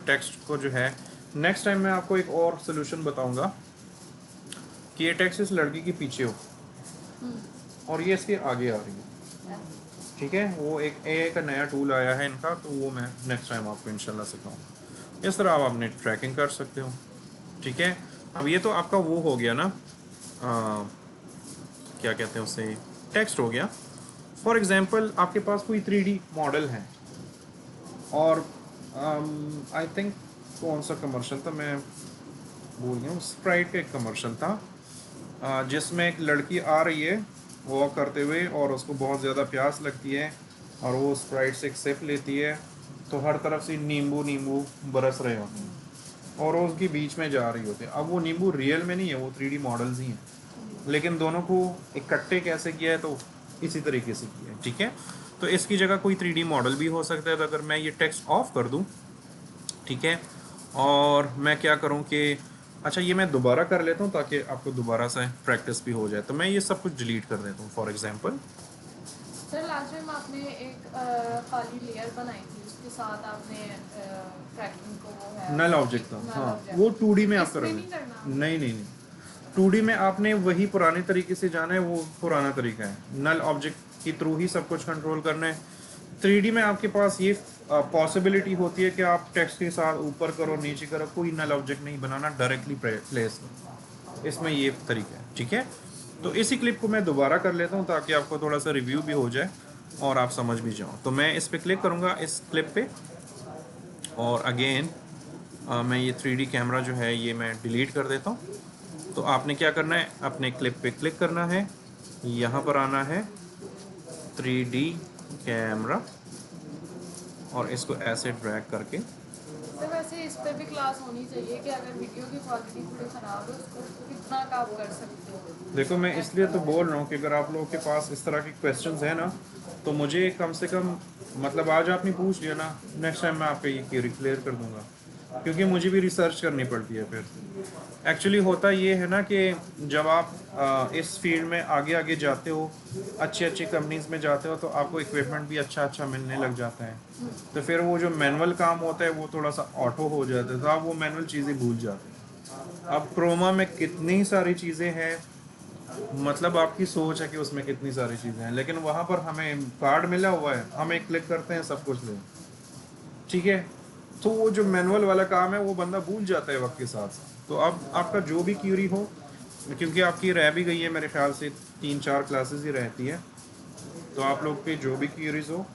Speaker 1: टेक्स्ट को जो है, नेक्स्ट टाइम मैं आपको एक और सोल्यूशन बताऊंगा कि ये टेक्स्ट इस लड़की के पीछे हो और ये इसके आगे आ रही है, ठीक है। वो एक AI का नया टूल आया है इनका, तो वो मैं नेक्स्ट टाइम आपको इंशाल्लाह सिखाऊंगा। इस तरह आप अपने ट्रैकिंग कर सकते हो, ठीक है। अब ये तो आपका वो हो गया ना, क्या कहते हैं उसे, टेक्स्ट हो गया। फॉर एग्जांपल आपके पास कोई 3D मॉडल है और आई थिंक कौन सा कमर्शियल था, मैं भूल गया हूँ, स्प्राइट का एक कमर्शियल था, जिसमें एक लड़की आ रही है वॉक करते हुए और उसको बहुत ज़्यादा प्यास लगती है और वो स्प्राइट से एक सिप लेती है, तो हर तरफ से नींबू नींबू बरस रहे होते हैं और वो उसके बीच में जा रही होती है। अब वो नींबू रियल में नहीं है, वो 3D मॉडल्स ही हैं, लेकिन दोनों को इकट्ठे कैसे किया है, तो इसी तरीके से किया है, ठीक है। तो इसकी जगह कोई 3D मॉडल भी हो सकता है। तो अगर मैं ये टेक्स्ट ऑफ कर दूं, ठीक है, और मैं क्या करूं कि अच्छा ये मैं दोबारा कर लेता हूं ताकि आपको दोबारा से प्रैक्टिस भी हो जाए, तो मैं ये सब कुछ डिलीट कर देता हूँ। For example
Speaker 2: sir last time आपने एक काली लेयर बनाई थी, उसके साथ आपने ट्रैकिंग को वो है
Speaker 1: नल ऑब्जेक्ट था,
Speaker 2: null
Speaker 1: हाँ,
Speaker 2: object।
Speaker 1: वो 2D में आप
Speaker 2: इसमें
Speaker 1: करोगे,
Speaker 2: नहीं करना?
Speaker 1: नहीं नहीं नहीं, 2D में आपने वही पुराने तरीके से जाना है, वो पुराना तरीका है, नल ऑब्जेक्ट के थ्रू ही सब कुछ कंट्रोल करना है। 3D में आपके पास ये पॉसिबिलिटी होती है कि आप टेक्स्ट के साथ ऊपर करो नीचे करो, कोई नल ऑब्जेक्ट नहीं बनाना, डायरेक्टली प्लेस करो, इसमें ये तरीका है, ठीक है। तो इसी क्लिप को मैं दोबारा कर लेता हूँ ताकि आपको थोड़ा सा रिव्यू भी हो जाए और आप समझ भी जाओ। तो मैं इस पर क्लिक करूँगा, इस क्लिप पे, और अगेन मैं ये 3D कैमरा जो है ये मैं डिलीट कर देता हूँ। तो आपने क्या करना है, अपने क्लिप पे क्लिक करना है, यहाँ पर आना है 3D कैमरा और इसको ऐसे ड्रैग करके,
Speaker 2: सर वैसे इस पर भी क्लास होनी चाहिए कि अगर वीडियो की क्वालिटी थोड़ी ख़राब है उसको कितना काम कर सकते हो।
Speaker 1: देखो मैं इसलिए तो बोल रहा हूँ कि अगर आप लोगों के पास इस तरह के क्वेश्चंस हैं ना, तो मुझे कम से कम, मतलब आज आपने पूछ लिया ना, नेक्स्ट टाइम मैं आपको ये क्लियर कर दूंगा, क्योंकि मुझे भी रिसर्च करनी पड़ती है। फिर एक्चुअली होता ये है ना कि जब आप इस फील्ड में आगे आगे जाते हो, अच्छी अच्छी कंपनीज में जाते हो, तो आपको इक्विपमेंट भी अच्छा अच्छा मिलने लग जाता है, तो फिर वो जो मैनुअल काम होता है वो थोड़ा सा ऑटो हो जाता है, तो आप वो मैनुअल चीज़ें भूल जाते हैं। अब क्रोमा में कितनी सारी चीज़ें हैं, मतलब आपकी सोच है कि उसमें कितनी सारी चीज़ें हैं, लेकिन वहाँ पर हमें कार्ड मिला हुआ है, हम एक क्लिक करते हैं सब कुछ ले, ठीक है। तो वो जो मैनुअल वाला काम है वो बंदा भूल जाता है वक्त के साथ साथ। तो अब आपका जो भी क्यूरी हो, क्योंकि आपकी रह भी गई है मेरे ख्याल से 3-4 क्लासेस ही रहती है, तो आप लोग के जो भी क्यूरीज हो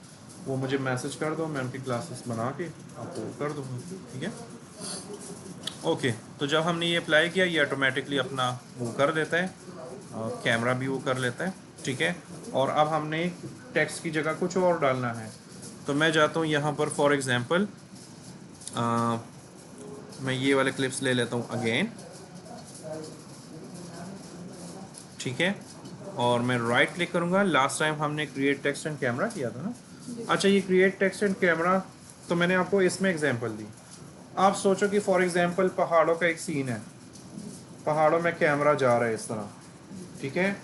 Speaker 1: वो मुझे मैसेज कर दो, मैं उनकी क्लासेस बना के आपको कर दूँगा, ठीक है। ओके, तो जब हमने ये अप्लाई किया ये ऑटोमेटिकली अपना वो कर देता है, कैमरा भी वो कर लेता है, ठीक है। और अब हमने टेक्स्ट की जगह कुछ और डालना है, तो मैं जाता हूँ यहाँ पर फॉर एग्ज़ाम्पल मैं ये वाले क्लिप्स ले लेता हूँ अगेन, ठीक है। और मैं राइट क्लिक करूँगा। लास्ट टाइम हमने क्रिएट टेक्स्ट एंड कैमरा किया था ना। अच्छा, ये क्रिएट टेक्स्ट एंड कैमरा तो मैंने आपको इसमें एग्जांपल दी। आप सोचो कि फॉर एग्जांपल पहाड़ों का एक सीन है, पहाड़ों में कैमरा जा रहा है इस तरह, ठीक है,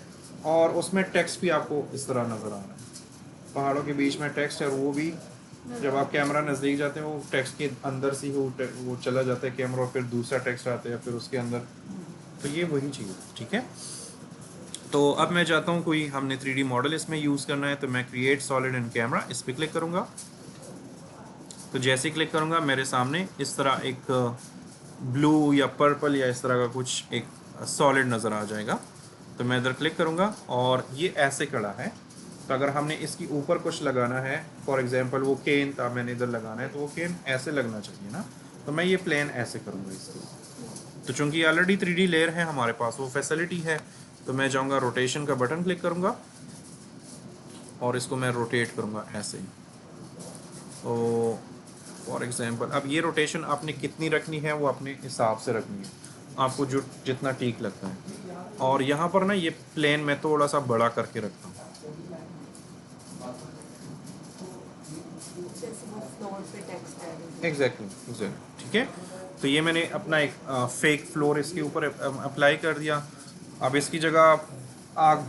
Speaker 1: और उसमें टेक्स्ट भी आपको इस तरह नज़र आ रहा है, पहाड़ों के बीच में टेक्स्ट है, और वो भी जब आप कैमरा नज़दीक जाते हैं वो टेक्स्ट के अंदर से ही वो चला जाता है कैमरा, और फिर दूसरा टेक्स्ट आता है फिर उसके अंदर, तो ये वही चीज़ है, ठीक है। तो अब मैं चाहता हूँ कोई हमने 3D मॉडल इसमें यूज़ करना है, तो मैं क्रिएट सॉलिड एंड कैमरा इस पर क्लिक करूँगा। तो जैसे ही क्लिक करूँगा मेरे सामने इस तरह एक ब्लू या पर्पल या इस तरह का कुछ एक सॉलिड नज़र आ जाएगा। तो मैं इधर क्लिक करूँगा और ये ऐसे खड़ा है, तो अगर हमने इसके ऊपर कुछ लगाना है, फॉर एग्जांपल वो केन था मैंने इधर लगाना है, तो वो केन ऐसे लगना चाहिए ना, तो मैं ये प्लेन ऐसे करूँगा इसको। तो चूँकि ऑलरेडी 3D लेयर है हमारे पास, वो फैसिलिटी है, तो मैं जाऊँगा रोटेशन का बटन क्लिक करूँगा और इसको मैं रोटेट करूँगा ऐसे। तो फॉर एग्जांपल अब ये रोटेशन आपने कितनी रखनी है वो अपने हिसाब से रखनी है, आपको जो जितना ठीक लगता है। और यहाँ पर ना ये प्लेन मैं थोड़ा सा बड़ा करके रखता हूँ, एग्जैक्टली, ठीक है। तो ये मैंने अपना एक फेक फ्लोर इसके ऊपर अप्लाई कर दिया। अब इसकी जगह आग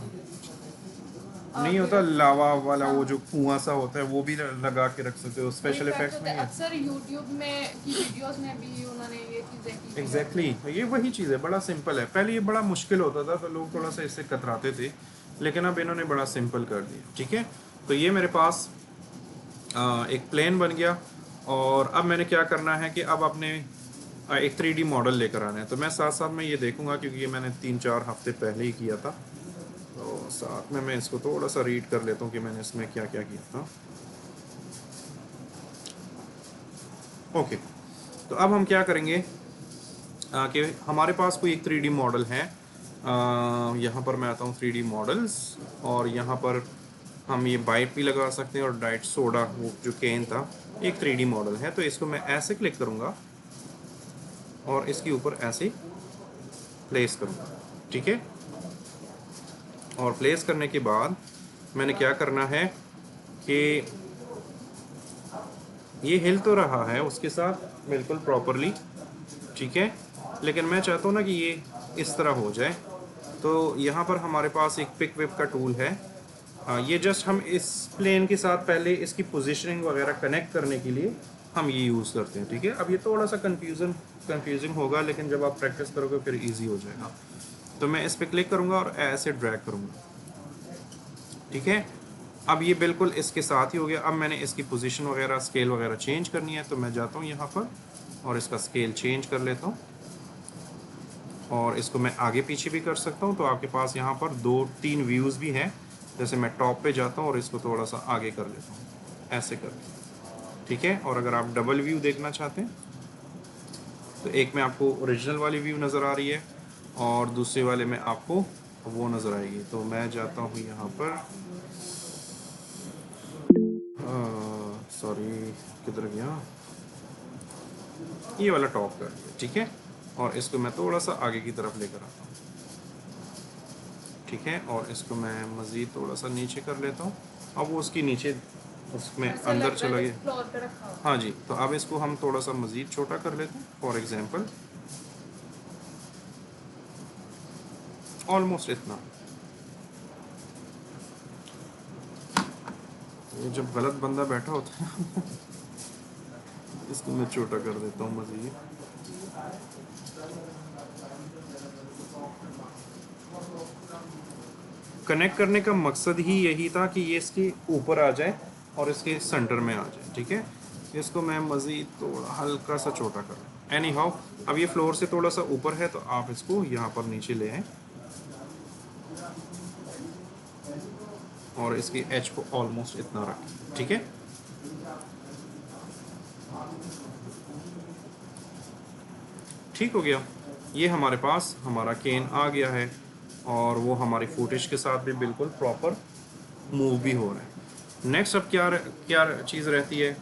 Speaker 1: नहीं होता, लावा वाला वो जो कुआं सा होता है वो भी लगा के रख सकते हो, स्पेशल इफेक्ट्स में है।
Speaker 2: अक्सर यूट्यूब में की वीडियोस में भी उन्होंने ये चीजें की।
Speaker 1: एग्जैक्टली, ये वही चीज़ है, बड़ा सिंपल है। पहले ये बड़ा मुश्किल होता था तो लोग थोड़ा सा इससे कतराते थे, लेकिन अब इन्होंने बड़ा सिंपल कर दिया, ठीक है। तो ये मेरे पास एक प्लेन बन गया, और अब मैंने क्या करना है कि अब अपने एक 3D मॉडल लेकर आना है। तो मैं साथ साथ में ये देखूंगा, क्योंकि ये मैंने 3-4 हफ्ते पहले ही किया था, तो साथ में मैं इसको थोड़ा सा रीड कर लेता हूँ कि मैंने इसमें क्या क्या किया था। ओके, तो अब हम क्या करेंगे कि हमारे पास कोई एक 3D मॉडल है, यहाँ पर मैं आता हूँ 3D मॉडल्स, और यहाँ पर हम ये बाइट भी लगा सकते हैं, और डाइट सोडा वो जो केन था एक 3D मॉडल है। तो इसको मैं ऐसे क्लिक करूँगा और इसके ऊपर ऐसे प्लेस करूँगा, ठीक है। और प्लेस करने के बाद मैंने क्या करना है कि ये हिल तो रहा है उसके साथ बिल्कुल प्रॉपरली, ठीक है, लेकिन मैं चाहता हूँ ना कि ये इस तरह हो जाए। तो यहाँ पर हमारे पास एक पिक विप का टूल है, ये जस्ट हम इस प्लेन के साथ पहले इसकी पोजीशनिंग वगैरह कनेक्ट करने के लिए हम ये यूज़ करते हैं, ठीक है। अब ये थोड़ा सा कंफ्यूजिंग होगा, लेकिन जब आप प्रैक्टिस करोगे फिर इजी हो जाएगा। तो मैं इस पर क्लिक करूँगा और ऐसे ड्रैग करूँगा, ठीक है। अब ये बिल्कुल इसके साथ ही हो गया। अब मैंने इसकी पोजीशन वगैरह स्केल वगैरह चेंज करनी है, तो मैं जाता हूँ यहाँ पर और इसका स्केल चेंज कर लेता हूँ, और इसको मैं आगे पीछे भी कर सकता हूँ। तो आपके पास यहाँ पर 2-3 व्यूज़ भी हैं। जैसे मैं टॉप पे जाता हूँ और इसको थोड़ा सा आगे कर लेता हूँ, ऐसे कर, ठीक है। और अगर आप डबल व्यू देखना चाहते हैं तो एक में आपको ओरिजिनल वाली व्यू नज़र आ रही है और दूसरे वाले में आपको वो नज़र आएगी। तो मैं जाता हूँ यहाँ पर, सॉरी किधर गया, ये वाला टॉप कर दिया, ठीक है। और इसको मैं थोड़ा सा आगे की तरफ लेकर आता हूँ, ठीक है। और इसको मैं मज़ीद थोड़ा सा नीचे कर लेता हूँ। अब वो उसकी नीचे उसमें अंदर चला गया,
Speaker 2: फ्लोर पे रखा हुआ।
Speaker 1: हाँ जी। तो अब इसको हम थोड़ा सा मज़ीद छोटा कर लेते हैं, फॉर एग्जांपल ऑलमोस्ट इतना। ये जब गलत बंदा बैठा होता है इसको मैं छोटा कर देता हूँ मज़ीद। कनेक्ट करने का मकसद ही यही था कि ये इसके ऊपर आ जाए और इसके सेंटर में आ जाए, ठीक है। इसको मैं मज़ीद थोड़ा हल्का सा छोटा कर लूँ। एनी हाउ अब ये फ्लोर से थोड़ा सा ऊपर है तो आप इसको यहाँ पर नीचे ले आए और इसकी एज को ऑलमोस्ट इतना रखें, ठीक है। ठीक हो गया। ये हमारे पास हमारा केन आ गया है और वो हमारी फुटेज के साथ भी बिल्कुल प्रॉपर मूव भी हो रहा है। नेक्स्ट अब क्या क्या चीज़ रहती है,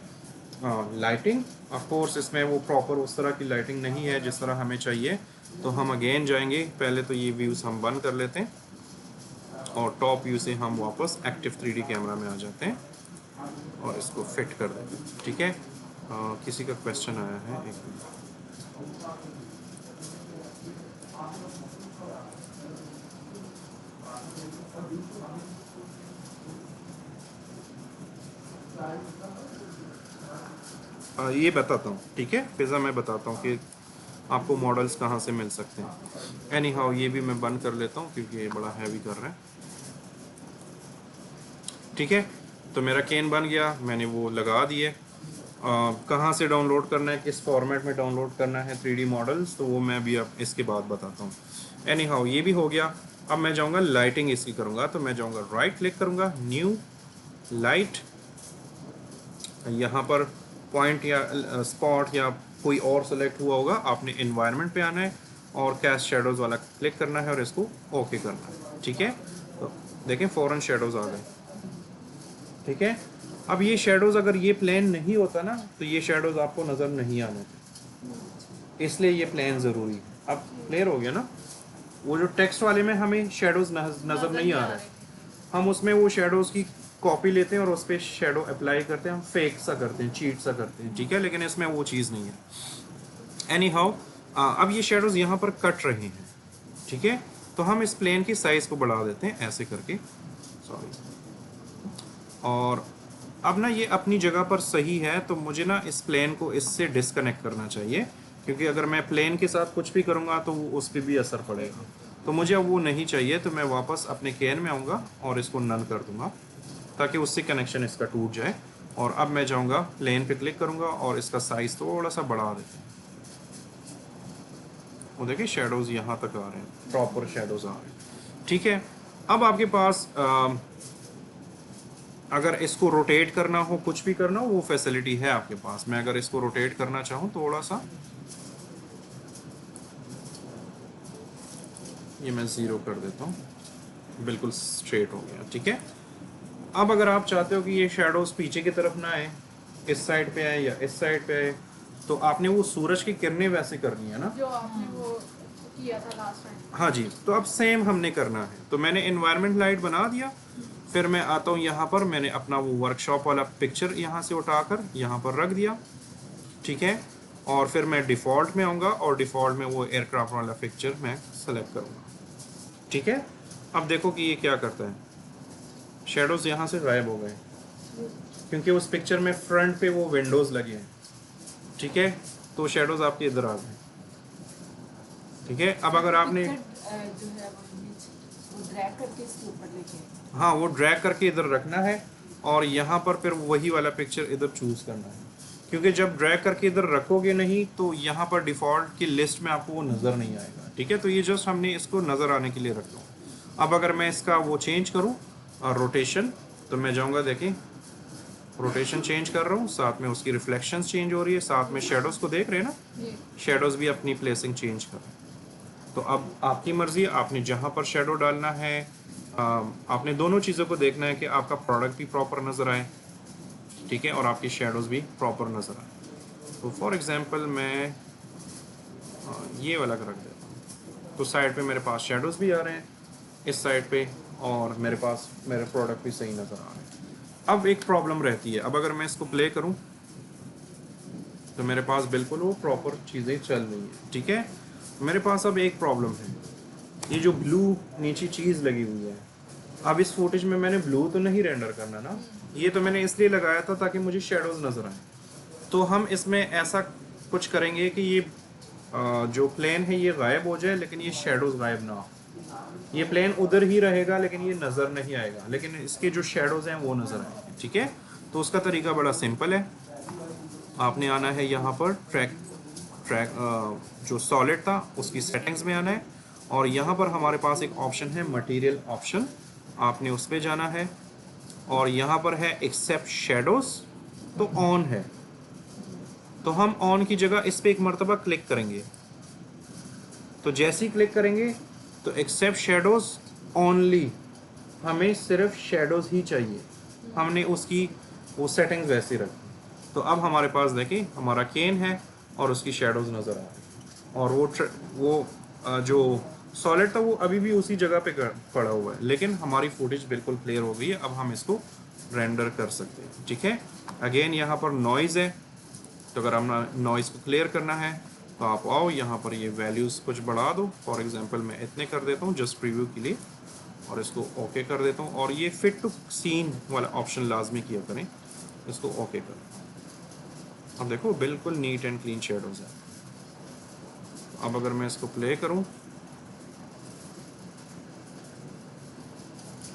Speaker 1: लाइटिंग। ऑफ कोर्स इसमें वो प्रॉपर उस तरह की लाइटिंग नहीं है जिस तरह हमें चाहिए, तो हम अगेन जाएंगे। पहले तो ये व्यूज़ हम बंद कर लेते हैं और टॉप व्यू से हम वापस एक्टिव 3D कैमरा में आ जाते हैं और इसको फिट कर देते हैं, ठीक है। किसी का क्वेश्चन आया है, एक मिनट। ये बताता हूँ, ठीक है। पिज़्ज़ा मैं बताता हूँ कि आपको मॉडल्स कहाँ से मिल सकते हैं। एनी हाउ ये भी मैं बंद कर लेता हूँ क्योंकि ये बड़ा हैवी कर रहा है, ठीक है। तो मेरा केन बन गया, मैंने वो लगा दिए। कहाँ से डाउनलोड करना है, किस फॉर्मेट में डाउनलोड करना है 3D मॉडल्स, तो वो मैं भी अब इसके बाद बताता हूँ। एनी हाउ ये भी हो गया। अब मैं जाऊँगा लाइटिंग इसकी करूँगा, तो मैं जाऊँगा राइट क्लिक करूँगा, न्यू लाइट। यहाँ पर पॉइंट या स्पॉट या कोई और सेलेक्ट हुआ होगा, आपने एनवायरनमेंट पे आना है और कैस्ट शेडोज़ वाला क्लिक करना है और इसको ओके करना है, ठीक है। तो देखें फ़ौरन शेडोज़ आ गए, ठीक है। अब ये शेडोज़ अगर ये प्लेन नहीं होता ना तो ये शेडोज़ आपको नज़र नहीं आने थे, इसलिए ये प्लेन ज़रूरी है। अब क्लियर हो गया ना। वो जो टेक्स्ट वाले में हमें शेडोज़ नज़र नहीं आ रहे, हम उसमें वो शेडोज़ की कॉपी लेते हैं और उस पर शेडो अप्लाई करते हैं, हम फेक सा करते हैं, चीट सा करते हैं, ठीक है। लेकिन इसमें वो चीज़ नहीं है। एनी हाउ अब ये शेडोज़ यहाँ पर कट रहे हैं, ठीक है। तो हम इस प्लेन की साइज़ को बढ़ा देते हैं ऐसे करके, सॉरी। और अब ना ये अपनी जगह पर सही है, तो मुझे ना इस प्लेन को इससे डिस्कनेक्ट करना चाहिए, क्योंकि अगर मैं प्लेन के साथ कुछ भी करूँगा तो वो उस पर भी असर पड़ेगा। तो मुझे अब वो नहीं चाहिए, तो मैं वापस अपने केन में आऊँगा और इसको नन कर दूँगा ताकि उससे कनेक्शन इसका टूट जाए। और अब मैं जाऊँगा प्लेन पे क्लिक करूँगा और इसका साइज़ थोड़ा सा बढ़ा देते हैं। वो देखिए शेडोज़ यहाँ तक आ रहे हैं, प्रॉपर शेडोज़ आ रहे हैं, ठीक है। अब आपके पास अगर इसको रोटेट करना हो, कुछ भी करना हो, वो फैसिलिटी है आपके पास। मैं अगर इसको रोटेट करना चाहूँ थोड़ा सा, ये मैं ज़ीरो कर देता हूँ, बिल्कुल स्ट्रेट हो गया, ठीक है। अब अगर आप चाहते हो कि ये शेडोज़ पीछे की तरफ ना आए, इस साइड पे आए या इस साइड पे आए, तो आपने वो सूरज की किरणें वैसे करनी है ना,
Speaker 2: जो आपने वो किया था लास्ट टाइम।
Speaker 1: हाँ जी। तो अब सेम हमने करना है। तो मैंने एनवायरनमेंट लाइट बना दिया, फिर मैं आता हूँ यहाँ पर, मैंने अपना वो वर्कशॉप वाला पिक्चर यहाँ से उठाकर यहाँ पर रख दिया, ठीक है। और फिर मैं डिफ़ॉल्ट में आऊँगा और डिफ़ॉल्ट में वो एयरक्राफ्ट वाला पिक्चर मैं सेलेक्ट करूँगा, ठीक है। अब देखो कि ये क्या करता है, शेडोज़ यहाँ से गायब हो गए क्योंकि उस पिक्चर में फ्रंट पे वो विंडोज़ लगे हैं, ठीक है। तो शेडोज़ आपके इधर आ गए, ठीक है। अब अगर आपने
Speaker 5: जो है वो ड्रैग करके इसके ऊपर लेके,
Speaker 1: हाँ वो ड्रैग करके इधर रखना है और यहाँ पर फिर वही वाला पिक्चर इधर चूज़ करना है, क्योंकि जब ड्रैग करके इधर रखोगे नहीं तो यहाँ पर डिफ़ॉल्ट की लिस्ट में आपको वो नज़र नहीं आएगा, ठीक है। तो ये जस्ट हमने इसको नज़र आने के लिए रख लो। अब अगर मैं इसका वो चेंज करूँ रोटेशन, तो मैं जाऊँगा, देखें रोटेशन चेंज कर रहा हूँ, साथ में उसकी रिफ्लेक्शंस चेंज हो रही है, साथ में शेडोज़ को देख रहे हैं ना, शेडोज़ भी अपनी प्लेसिंग चेंज कर रहे हैं। तो अब आपकी मर्ज़ी, आपने जहाँ पर शेडो डालना है, आपने दोनों चीज़ों को देखना है कि आपका प्रोडक्ट भी प्रॉपर नज़र आए, ठीक है, और आपकी शेडोज़ भी प्रॉपर नज़र आए। तो फॉर एग्ज़ाम्पल मैं ये वाला रख देता हूँ, तो साइड पे मेरे पास शेडोज़ भी आ रहे हैं इस साइड पे, और मेरे पास मेरे प्रोडक्ट भी सही नज़र आ रहे हैं। अब एक प्रॉब्लम रहती है, अब अगर मैं इसको प्ले करूँ तो मेरे पास बिल्कुल वो प्रॉपर चीज़ें चल रही हैं, ठीक है। मेरे पास अब एक प्रॉब्लम है, ये जो ब्लू नीचे चीज़ लगी हुई है, अब इस फुटेज में मैंने ब्लू तो नहीं रेंडर करना ना, ये तो मैंने इसलिए लगाया था ताकि मुझे शेडोज़ नज़र आए। तो हम इसमें ऐसा कुछ करेंगे कि ये जो प्लेन है ये गायब हो जाए लेकिन ये शेडोज़ गायब ना हो, ये प्लेन उधर ही रहेगा लेकिन ये नज़र नहीं आएगा, लेकिन इसके जो शेडोज हैं वो नज़र आएंगे। ठीक है, तो उसका तरीका बड़ा सिंपल है। आपने आना है यहाँ पर ट्रैक जो सॉलिड था उसकी सेटिंग्स में आना है, और यहाँ पर हमारे पास एक ऑप्शन है मटेरियल ऑप्शन, आपने उस पर जाना है, और यहाँ पर है एक्सेप्ट शेडोज, तो ऑन है, तो हम ऑन की जगह इस पर एक मरतबा क्लिक करेंगे। तो जैसे ही क्लिक करेंगे तो एक्सेप्ट शेडोज ओनली, हमें सिर्फ शेडोज ही चाहिए, हमने उसकी वो सेटिंग्स वैसी रखी। तो अब हमारे पास देखिए हमारा केन है और उसकी शेडोज नज़र आ रही है, और वो जो सॉलिड था वो अभी भी उसी जगह पे पड़ा हुआ है, लेकिन हमारी फुटेज बिल्कुल क्लियर हो गई है। अब हम इसको रेंडर कर सकते हैं। ठीक है, अगेन यहाँ पर नॉइज़ है, तो अगर हम नॉइज़ को क्लियर करना है तो आप आओ यहाँ पर ये वैल्यूज़ कुछ बढ़ा दो। फॉर एग्जांपल मैं इतने कर देता हूँ जस्ट प्रीव्यू के लिए, और इसको ओके कर देता हूँ, और ये फिट टू सीन वाला ऑप्शन लाजमी किया करें, इसको ओके करें। अब देखो बिल्कुल नीट एंड क्लीन शेडोज़ है। अब अगर मैं इसको प्ले करूँ,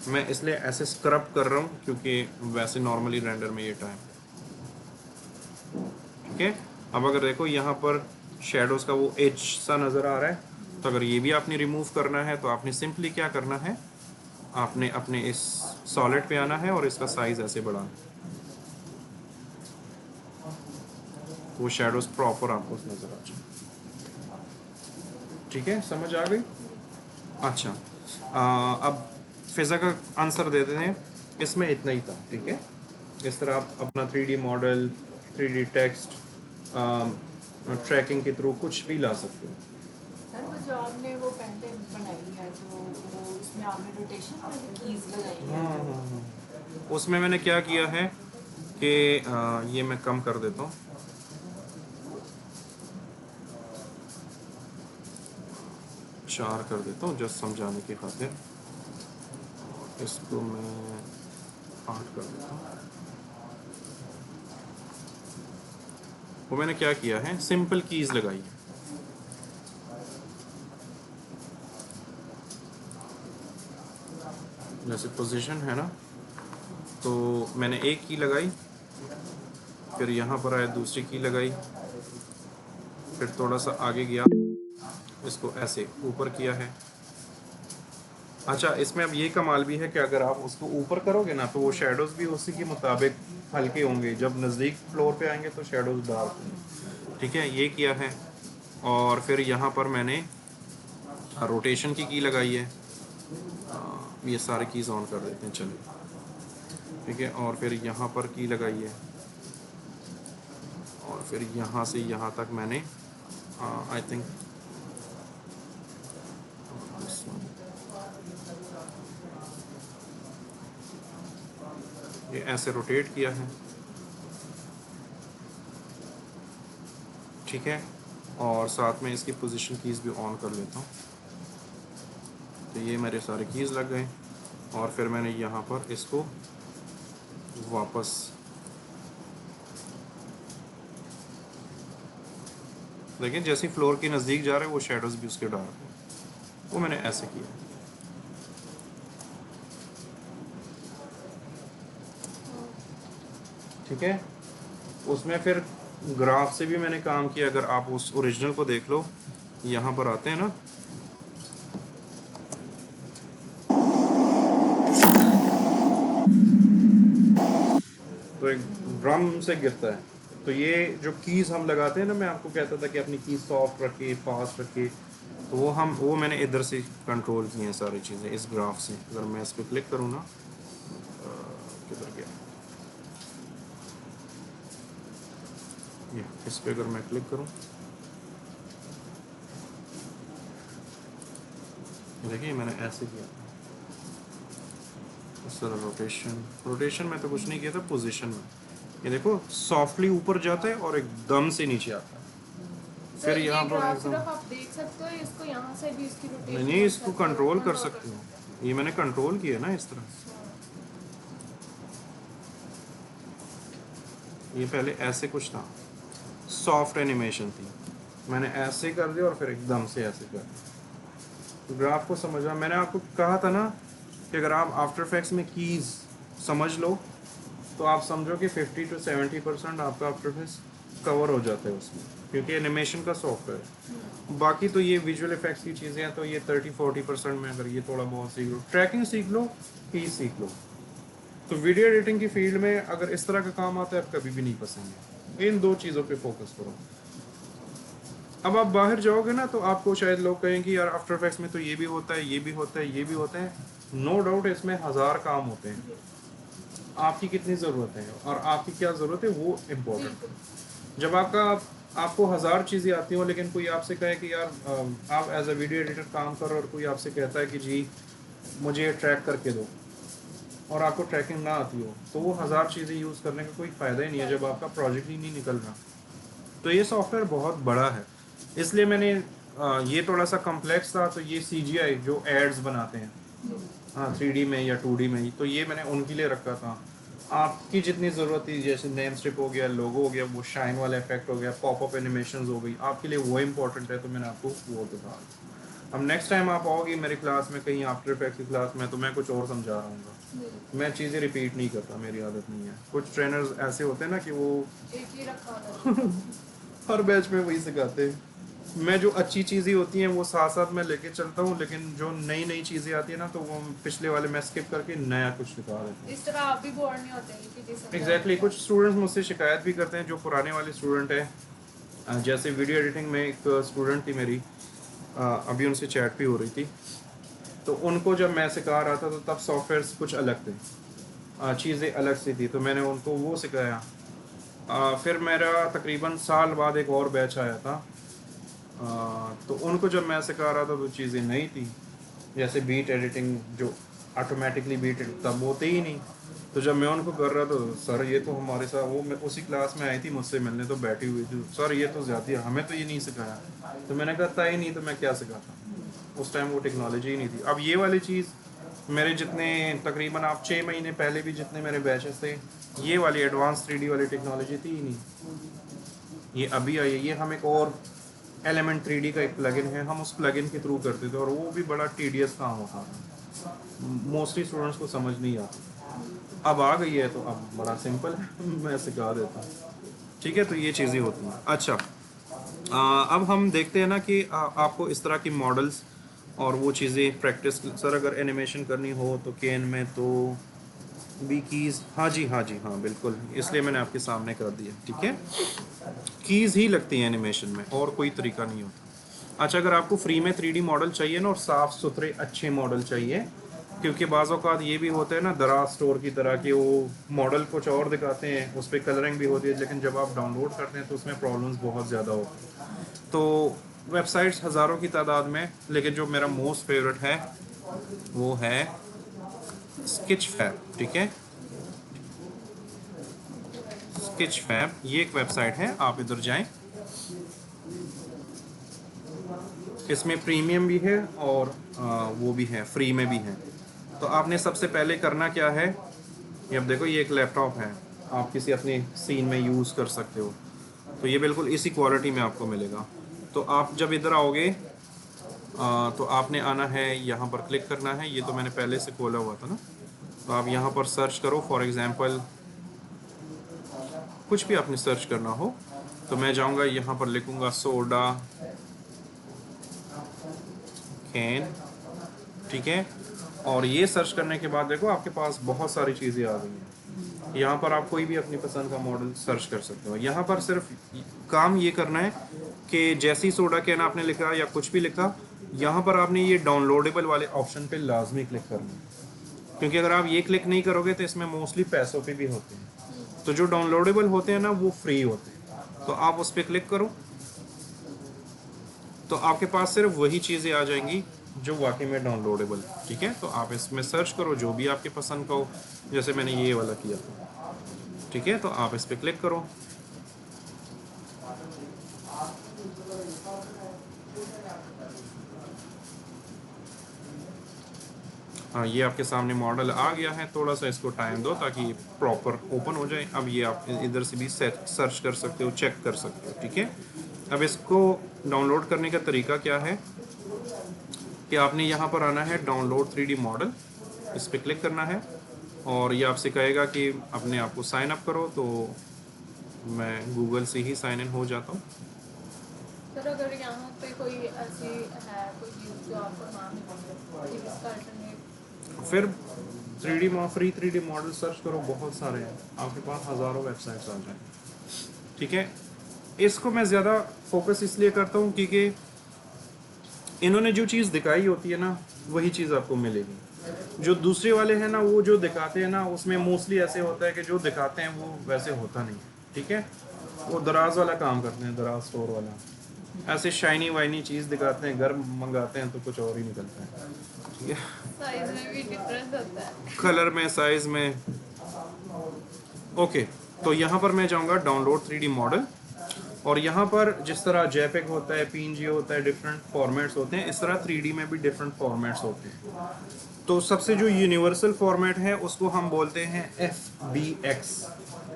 Speaker 1: मैं इसलिए ऐसे स्क्रब कर रहा हूँ क्योंकि वैसे नॉर्मली रेंडर में ये टाइम। ठीक है, अब अगर देखो यहाँ पर शेडोज़ का वो एज सा नज़र आ रहा है, तो अगर ये भी आपने रिमूव करना है तो आपने सिंपली क्या करना है, आपने अपने इस सॉलिड पे आना है और इसका साइज़ ऐसे बढ़ाना है, तो वो शेडोज़ प्रॉपर आपको नज़र आ जाए। ठीक है, समझ आ गई? अच्छा, अब फिज़ा का आंसर दे देते हैं, इसमें इतना ही था। ठीक है, इस तरह आप अपना 3D model, 3D text tracking के थ्रू कुछ भी ला सकते हो।
Speaker 5: सर वो जो आपने वो पेंटिंग बनाई है, जो वो उसमें आपने रोटेशन वाली कीज लगाई है,
Speaker 1: हाँ, उसमें मैंने क्या किया है कि ये मैं कम कर देता हूँ, चार कर देता हूँ जस्ट समझाने की खातिर, इसको मैं 8 कर देता हूँ। वो मैंने क्या किया है, सिंपल कीज लगाई है। जैसे पोजीशन है ना, तो मैंने एक की लगाई, फिर यहाँ पर आया दूसरी की लगाई, फिर थोड़ा सा आगे गया, इसको ऐसे ऊपर किया है। अच्छा, इसमें अब ये कमाल भी है कि अगर आप उसको ऊपर करोगे ना तो वो शेडोज़ भी उसी के मुताबिक हल्के होंगे, जब नज़दीक फ्लोर पे आएंगे तो शेडोज़ डार्क होंगे। ठीक है, ये किया है, और फिर यहाँ पर मैंने रोटेशन की लगाई है। ये सारे कीज़ ऑन कर देते हैं, चलिए। ठीक है, और फिर यहाँ पर की लगाई है, और फिर यहाँ से यहाँ तक मैंने आई थिंक ये ऐसे रोटेट किया है। ठीक है, और साथ में इसकी पोजीशन कीज़ भी ऑन कर लेता हूँ, तो ये मेरे सारे कीज़ लग गए, और फिर मैंने यहाँ पर इसको वापस देखिए, जैसे फ्लोर के नज़दीक जा रहे हैं वो शेडोज़ भी उसके डार्क हैं, वो मैंने ऐसे किया। ठीक है, उसमें फिर ग्राफ से भी मैंने काम किया। अगर आप उस ओरिजिनल को देख लो, यहाँ पर आते हैं ना, तो एक ड्रम से गिरता है, तो ये जो कीज़ हम लगाते हैं ना, मैं आपको कहता था कि अपनी कीज़ सॉफ्ट रखे, फास्ट रखे, तो वो मैंने इधर से कंट्रोल की हैं सारी चीज़ें इस ग्राफ से। अगर मैं इस पर क्लिक करूँ ना, किधर गया ये, इस पर अगर मैं क्लिक करूँ, देखिए मैंने ऐसे किया, इस तरह रोटेशन में तो कुछ नहीं किया था, पोजीशन में ये देखो सॉफ्टली ऊपर जाता है और एकदम से नीचे आता है। फिर यहाँ पर
Speaker 2: सिर्फ आप देख सकते हो, इसको यहाँ से भी इसकी रोटेशन
Speaker 1: नहीं, इसको कंट्रोल कर सकते हो, ये मैंने कंट्रोल किया ना इस तरह। ये पहले ऐसे कुछ था, सॉफ्ट एनिमेशन थी, मैंने ऐसे कर दिया और फिर एकदम से ऐसे कर दिया। ग्राफ को समझना, मैंने आपको कहा था ना कि अगर आप आफ्टर इफेक्ट्स में कीज़ समझ लो तो आप समझो कि 50 to 70% आपका आफ्टर इफेक्ट्स कवर हो जाता है उसमें, क्योंकि एनिमेशन का सॉफ्टवेयर है। बाकी तो ये विजुअल इफेक्ट्स की चीज़ें हैं, तो ये 30-40% में अगर ये थोड़ा बहुत सीख लो, ट्रैकिंग सीख लो, कीज सीख लो, तो वीडियो एडिटिंग की फील्ड में अगर इस तरह का काम आता है आप कभी भी नहीं फंसेंगे। इन दो चीज़ों पे फोकस करो। अब आप बाहर जाओगे ना तो आपको शायद लोग कहें कि यार आफ्टर इफेक्ट्स में तो ये भी होता है, ये भी होता है, ये भी होता है। नो डाउट इसमें 1000 काम होते हैं, आपकी कितनी ज़रूरत है और आपकी क्या ज़रूरत है वो इम्पोर्टेंट। जब आपको 1000 चीज़ें आती हो लेकिन कोई आपसे कहे कि यार आप एज अ वीडियो एडिटर काम करो, और कोई आपसे कहता है कि जी मुझे ये ट्रैक करके दो, और आपको ट्रैकिंग ना आती हो, तो वो 1000 चीज़ें यूज़ करने का कोई फ़ायदा ही नहीं है जब आपका प्रोजेक्ट ही नहीं निकल रहा। तो ये सॉफ्टवेयर बहुत बड़ा है, इसलिए मैंने ये थोड़ा सा कम्प्लेक्स था, तो ये CGI जो एड्स बनाते हैं, हाँ 3D में या 2D में, तो ये मैंने उनके लिए रखा था। आपकी जितनी ज़रूरत थी, जैसे नेम स्ट्रिप हो गया, लोगो हो गया, वो शाइन वाला इफेक्ट हो गया, पॉपअप एनिमेशंस हो गई, आपके लिए वो इम्पोर्टेंट है, तो मैंने आपको वो दिखा। अब नेक्स्ट टाइम आप आओगी मेरी क्लास में कहीं आफ्टर इफेक्ट्स की क्लास में, तो मैं कुछ और समझा रहा हूँ। मैं चीज़ें रिपीट नहीं करता, मेरी आदत नहीं है। कुछ ट्रेनर्स ऐसे होते हैं ना कि वो
Speaker 2: एक ही रखा होता है।
Speaker 1: हर बैच में वही सिखाते हैं। मैं जो अच्छी चीज़ें होती हैं वो साथ साथ मैं लेके चलता हूँ, लेकिन जो नई नई चीज़ें आती है ना तो वो पिछले वाले मैं स्किप करके नया कुछ सिखा देता हूँ।
Speaker 2: इस तरह आप भी बोर नहीं होते हैं कि जिस
Speaker 1: एग्जैक्टली कुछ स्टूडेंट्स मुझसे शिकायत भी करते हैं, जो पुराने वाले स्टूडेंट हैं। जैसे वीडियो एडिटिंग में एक स्टूडेंट थी मेरी, अभी उनसे चैट भी हो रही थी, तो उनको जब मैं सिखा रहा था तो तब सॉफ्टवेयर कुछ अलग थे, चीज़ें अलग सी थी, तो मैंने उनको वो सिखाया। फिर मेरा तकरीबन साल बाद एक और बैच आया था, तो उनको जब मैं सिखा रहा था तो चीज़ें नई थी, जैसे बीट एडिटिंग, जो ऑटोमेटिकली बीट तब होते ही नहीं। तो जब मैं उनको कर रहा था, सर ये तो हमारे साथ, वो मैं उसी क्लास में आई थी मुझसे मिलने, तो बैठी हुई थी, सर ये तो ज़्यादा है, हमें तो ये नहीं सिखाया। तो मैंने कहा था ही नहीं तो मैं क्या सिखाता, उस टाइम वो टेक्नोलॉजी ही नहीं थी। अब ये वाली चीज़ मेरे जितने तकरीबन आप 6 महीने पहले भी जितने मेरे बैचेस थे, ये वाली एडवांस 3D वाली टेक्नोलॉजी थी ही नहीं, ये अभी आई है। ये हम एक और एलिमेंट 3D का एक प्लगइन है, हम उस प्लगइन के थ्रू करते थे, और वो भी बड़ा टीडियस काम होता था, मोस्टली स्टूडेंट्स को समझ नहीं आती। अब आ गई है तो अब बड़ा सिंपल है, मैं सिखा देता हूँ। ठीक है, तो ये चीज़ें होती हैं। अच्छा, अब हम देखते हैं ना कि आपको इस तरह की मॉडल्स और वो चीज़ें प्रैक्टिस, सर अगर एनिमेशन करनी हो तो केन में तो बी कीज़, हाँ जी हाँ जी हाँ बिल्कुल, इसलिए मैंने आपके सामने कर दिया। ठीक है, कीज़ ही लगती हैं एनिमेशन में, और कोई तरीका नहीं होता। अच्छा, अगर आपको फ्री में 3D मॉडल चाहिए ना, और साफ़ सुथरे अच्छे मॉडल चाहिए, क्योंकि बाज़ औक़ात ये भी होता है ना दराज स्टोर की तरह कि वो मॉडल कुछ और दिखाते हैं, उस पर कलरिंग भी होती है, लेकिन जब आप डाउनलोड करते हैं तो उसमें प्रॉब्लम्स बहुत ज़्यादा होती हैं। तो वेबसाइट्स हज़ारों की तादाद में, लेकिन जो मेरा मोस्ट फेवरेट है वो है स्केचफैब। ठीक है, स्केचफैब ये एक वेबसाइट है, आप इधर जाएं। इसमें प्रीमियम भी है और वो भी है, फ्री में भी है। तो आपने सबसे पहले करना क्या है, ये अब देखो, ये एक लैपटॉप है, आप किसी अपने सीन में यूज़ कर सकते हो, तो ये बिल्कुल इसी क्वालिटी में आपको मिलेगा। तो आप जब इधर आओगे तो आपने आना है, यहाँ पर क्लिक करना है, ये तो मैंने पहले से खोला हुआ था ना, तो आप यहाँ पर सर्च करो, फॉर एग्ज़ाम्पल कुछ भी आपने सर्च करना हो, तो मैं जाऊँगा यहाँ पर लिखूँगा सोडा कैन। ठीक है, और ये सर्च करने के बाद देखो आपके पास बहुत सारी चीज़ें आ गई हैं। यहाँ पर आप कोई भी अपनी पसंद का मॉडल सर्च कर सकते हो। यहाँ पर सिर्फ काम ये करना है कि जैसी सोडा कैन आपने लिखा या कुछ भी लिखा, यहाँ पर आपने ये डाउनलोडेबल वाले ऑप्शन पे लाजमी क्लिक करना है, क्योंकि अगर आप ये क्लिक नहीं करोगे तो इसमें मोस्टली पैसों पे भी होते हैं, तो जो डाउनलोडेबल होते हैं ना वो फ्री होते हैं। तो आप उस पर क्लिक करो, तो आपके पास सिर्फ वही चीज़ें आ जाएंगी जो वाकई में डाउनलोडेबल। ठीक है, तो आप इसमें सर्च करो जो भी आपके पसंद का हो, जैसे मैंने ये वाला किया था। ठीक है, तो आप इस पर क्लिक करो, हाँ ये आपके सामने मॉडल आ गया है। थोड़ा सा इसको टाइम दो ताकि ये प्रॉपर ओपन हो जाए। अब ये आप इधर से भी सर्च कर सकते हो, चेक कर सकते हो। ठीक है, अब इसको डाउनलोड करने का तरीका क्या है, कि आपने यहाँ पर आना है डाउनलोड 3D मॉडल, इस पर क्लिक करना है और ये आपसे कहेगा कि अपने आप को साइन अप करो। तो मैं गूगल से ही साइन इन हो जाता हूँ।
Speaker 2: सर अगर यहाँ पे कोई ऐसी है कोई चीज़ जो आपको ना मिले इसका अल्टरनेट,
Speaker 1: फिर 3D free 3D model search करो, बहुत सारे हैं आपके पास, हज़ारों वेबसाइट्स आ जाएंगे। ठीक है, इसको मैं ज़्यादा फोकस इसलिए करता हूँ क्योंकि इन्होंने जो चीज़ दिखाई होती है ना वही चीज़ आपको मिलेगी। जो दूसरे वाले हैं ना वो जो दिखाते हैं ना उसमें मोस्टली ऐसे होता है कि जो दिखाते हैं वो वैसे होता नहीं है। ठीक है, वो दराज वाला काम करते हैं, दराज स्टोर वाला, ऐसे शाइनी वाइनी चीज़ दिखाते हैं, घर मंगाते हैं तो कुछ और ही निकलता है। ठीक है,
Speaker 2: साइज में भी डिफरेंस होता है,
Speaker 1: कलर में, साइज में। ओके, तो यहाँ पर मैं जाऊँगा डाउनलोड 3D मॉडल और यहाँ पर जिस तरह जेपेग होता है, पीएनजी होता है, डिफरेंट फॉर्मेट्स होते हैं, इस तरह 3D में भी डिफरेंट फॉर्मेट्स होते हैं। तो सबसे जो यूनिवर्सल फॉर्मेट है उसको हम बोलते हैं FBX।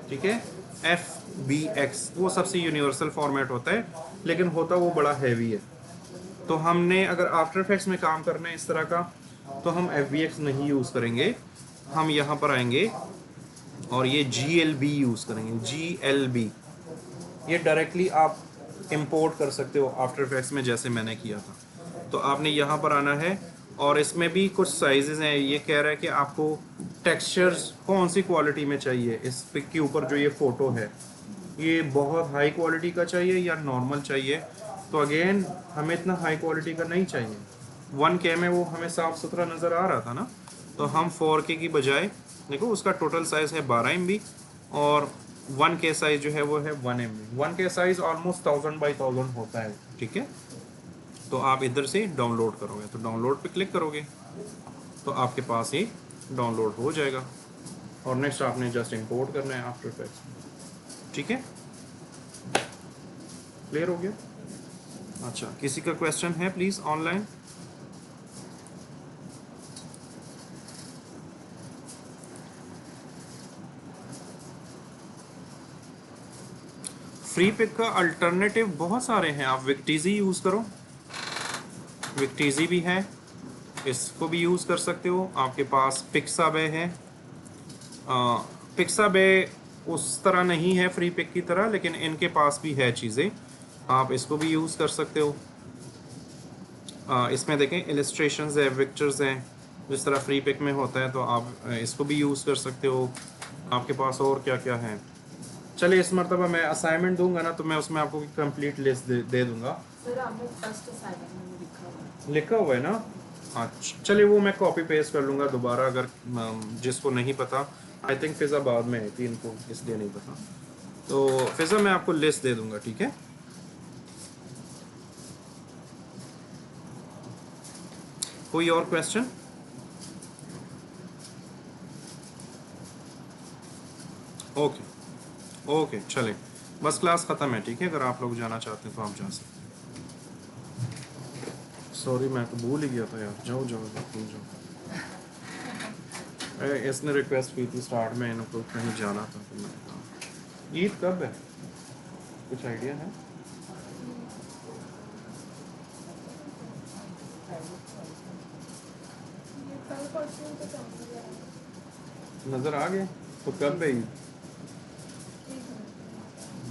Speaker 1: ठीक है, FBX वो सबसे यूनिवर्सल फॉर्मेट होता है, लेकिन होता वो बड़ा हैवी है। तो हमने अगर आफ्टर इफेक्ट्स में काम करना है इस तरह का तो हम FBX नहीं यूज़ करेंगे, हम यहाँ पर आएंगे और ये GLB यूज़ करेंगे। GLB ये डायरेक्टली आप इंपोर्ट कर सकते हो आफ्टर इफेक्ट्स में, जैसे मैंने किया था। तो आपने यहाँ पर आना है और इसमें भी कुछ साइजेस हैं। ये कह रहा है कि आपको टेक्सचर्स कौन सी क्वालिटी में चाहिए। इस पिक के ऊपर जो ये फ़ोटो है ये बहुत हाई क्वालिटी का चाहिए या नॉर्मल चाहिए। तो अगेन हमें इतना हाई क्वालिटी का नहीं चाहिए। 1K में वो हमें साफ़ सुथरा नज़र आ रहा था ना, तो हम 4K की बजाय देखो उसका टोटल साइज़ है 12 MB और 1K साइज़ जो है वो है 1 MB। 1K size almost 1000 by 1000 होता है। ठीक है, तो आप इधर से डाउनलोड करोगे तो डाउनलोड पे क्लिक करोगे तो आपके पास ये डाउनलोड हो जाएगा और नेक्स्ट आपने जस्ट इंपोर्ट करना है आफ्टर इफेक्ट्स। ठीक है, क्लियर हो गया? अच्छा, किसी का क्वेश्चन है प्लीज़ ऑनलाइन? फ्री पिक का अल्टरनेटिव बहुत सारे हैं। आप विक्टीजी यूज़ करो, विक्टीजी भी है, इसको भी यूज़ कर सकते हो। आपके पास पिक्साबे है। पिक्साबे उस तरह नहीं है फ्री पिक की तरह, लेकिन इनके पास भी है चीज़ें, आप इसको भी यूज़ कर सकते हो। इसमें देखें इलस्ट्रेशंस है, पिक्चर्स हैं, जिस तरह फ्री पिक में होता है, तो आप इसको भी यूज़ कर सकते हो। आपके पास और क्या क्या है? चलिए इस मरतबा मैं असाइनमेंट दूंगा ना तो मैं उसमें आपको कंप्लीट लिस्ट दे दूंगा।
Speaker 5: सर आपने फर्स्ट असाइनमेंट में
Speaker 1: लिखा हुआ है ना? अच्छा चलिए वो मैं कॉपी पेस्ट कर लूँगा दोबारा, अगर जिसको नहीं पता। आई थिंक फ़िज़ा बाद में आई थी, इनको इसलिए नहीं पता। तो फ़िज़ा मैं आपको लिस्ट दे दूँगा। ठीक है, कोई और क्वेश्चन? ओके ओके, चले बस क्लास ख़त्म है। ठीक है, अगर आप लोग जाना चाहते हैं तो आप जा सकते हैं। सॉरी मैं तो भूल ही गया था यार। जाओ जाओ भूल जाओ। इसने रिक्वेस्ट की थी स्टार्ट में, इनको कहीं जाना था तो मैंने कहा। ईद कब है, कुछ आइडिया है? नज़र आ गया? तो कब है ईद?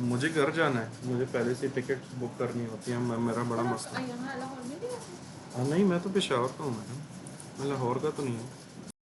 Speaker 1: मुझे घर जाना है, मुझे पहले से टिकट बुक करनी होती है। मेरा बड़ा मसला।
Speaker 2: यहाँ लाहौर में भी है?
Speaker 1: हाँ नहीं, मैं तो पेशावर का हूँ मैडम, मैं लाहौर का तो नहीं हूँ।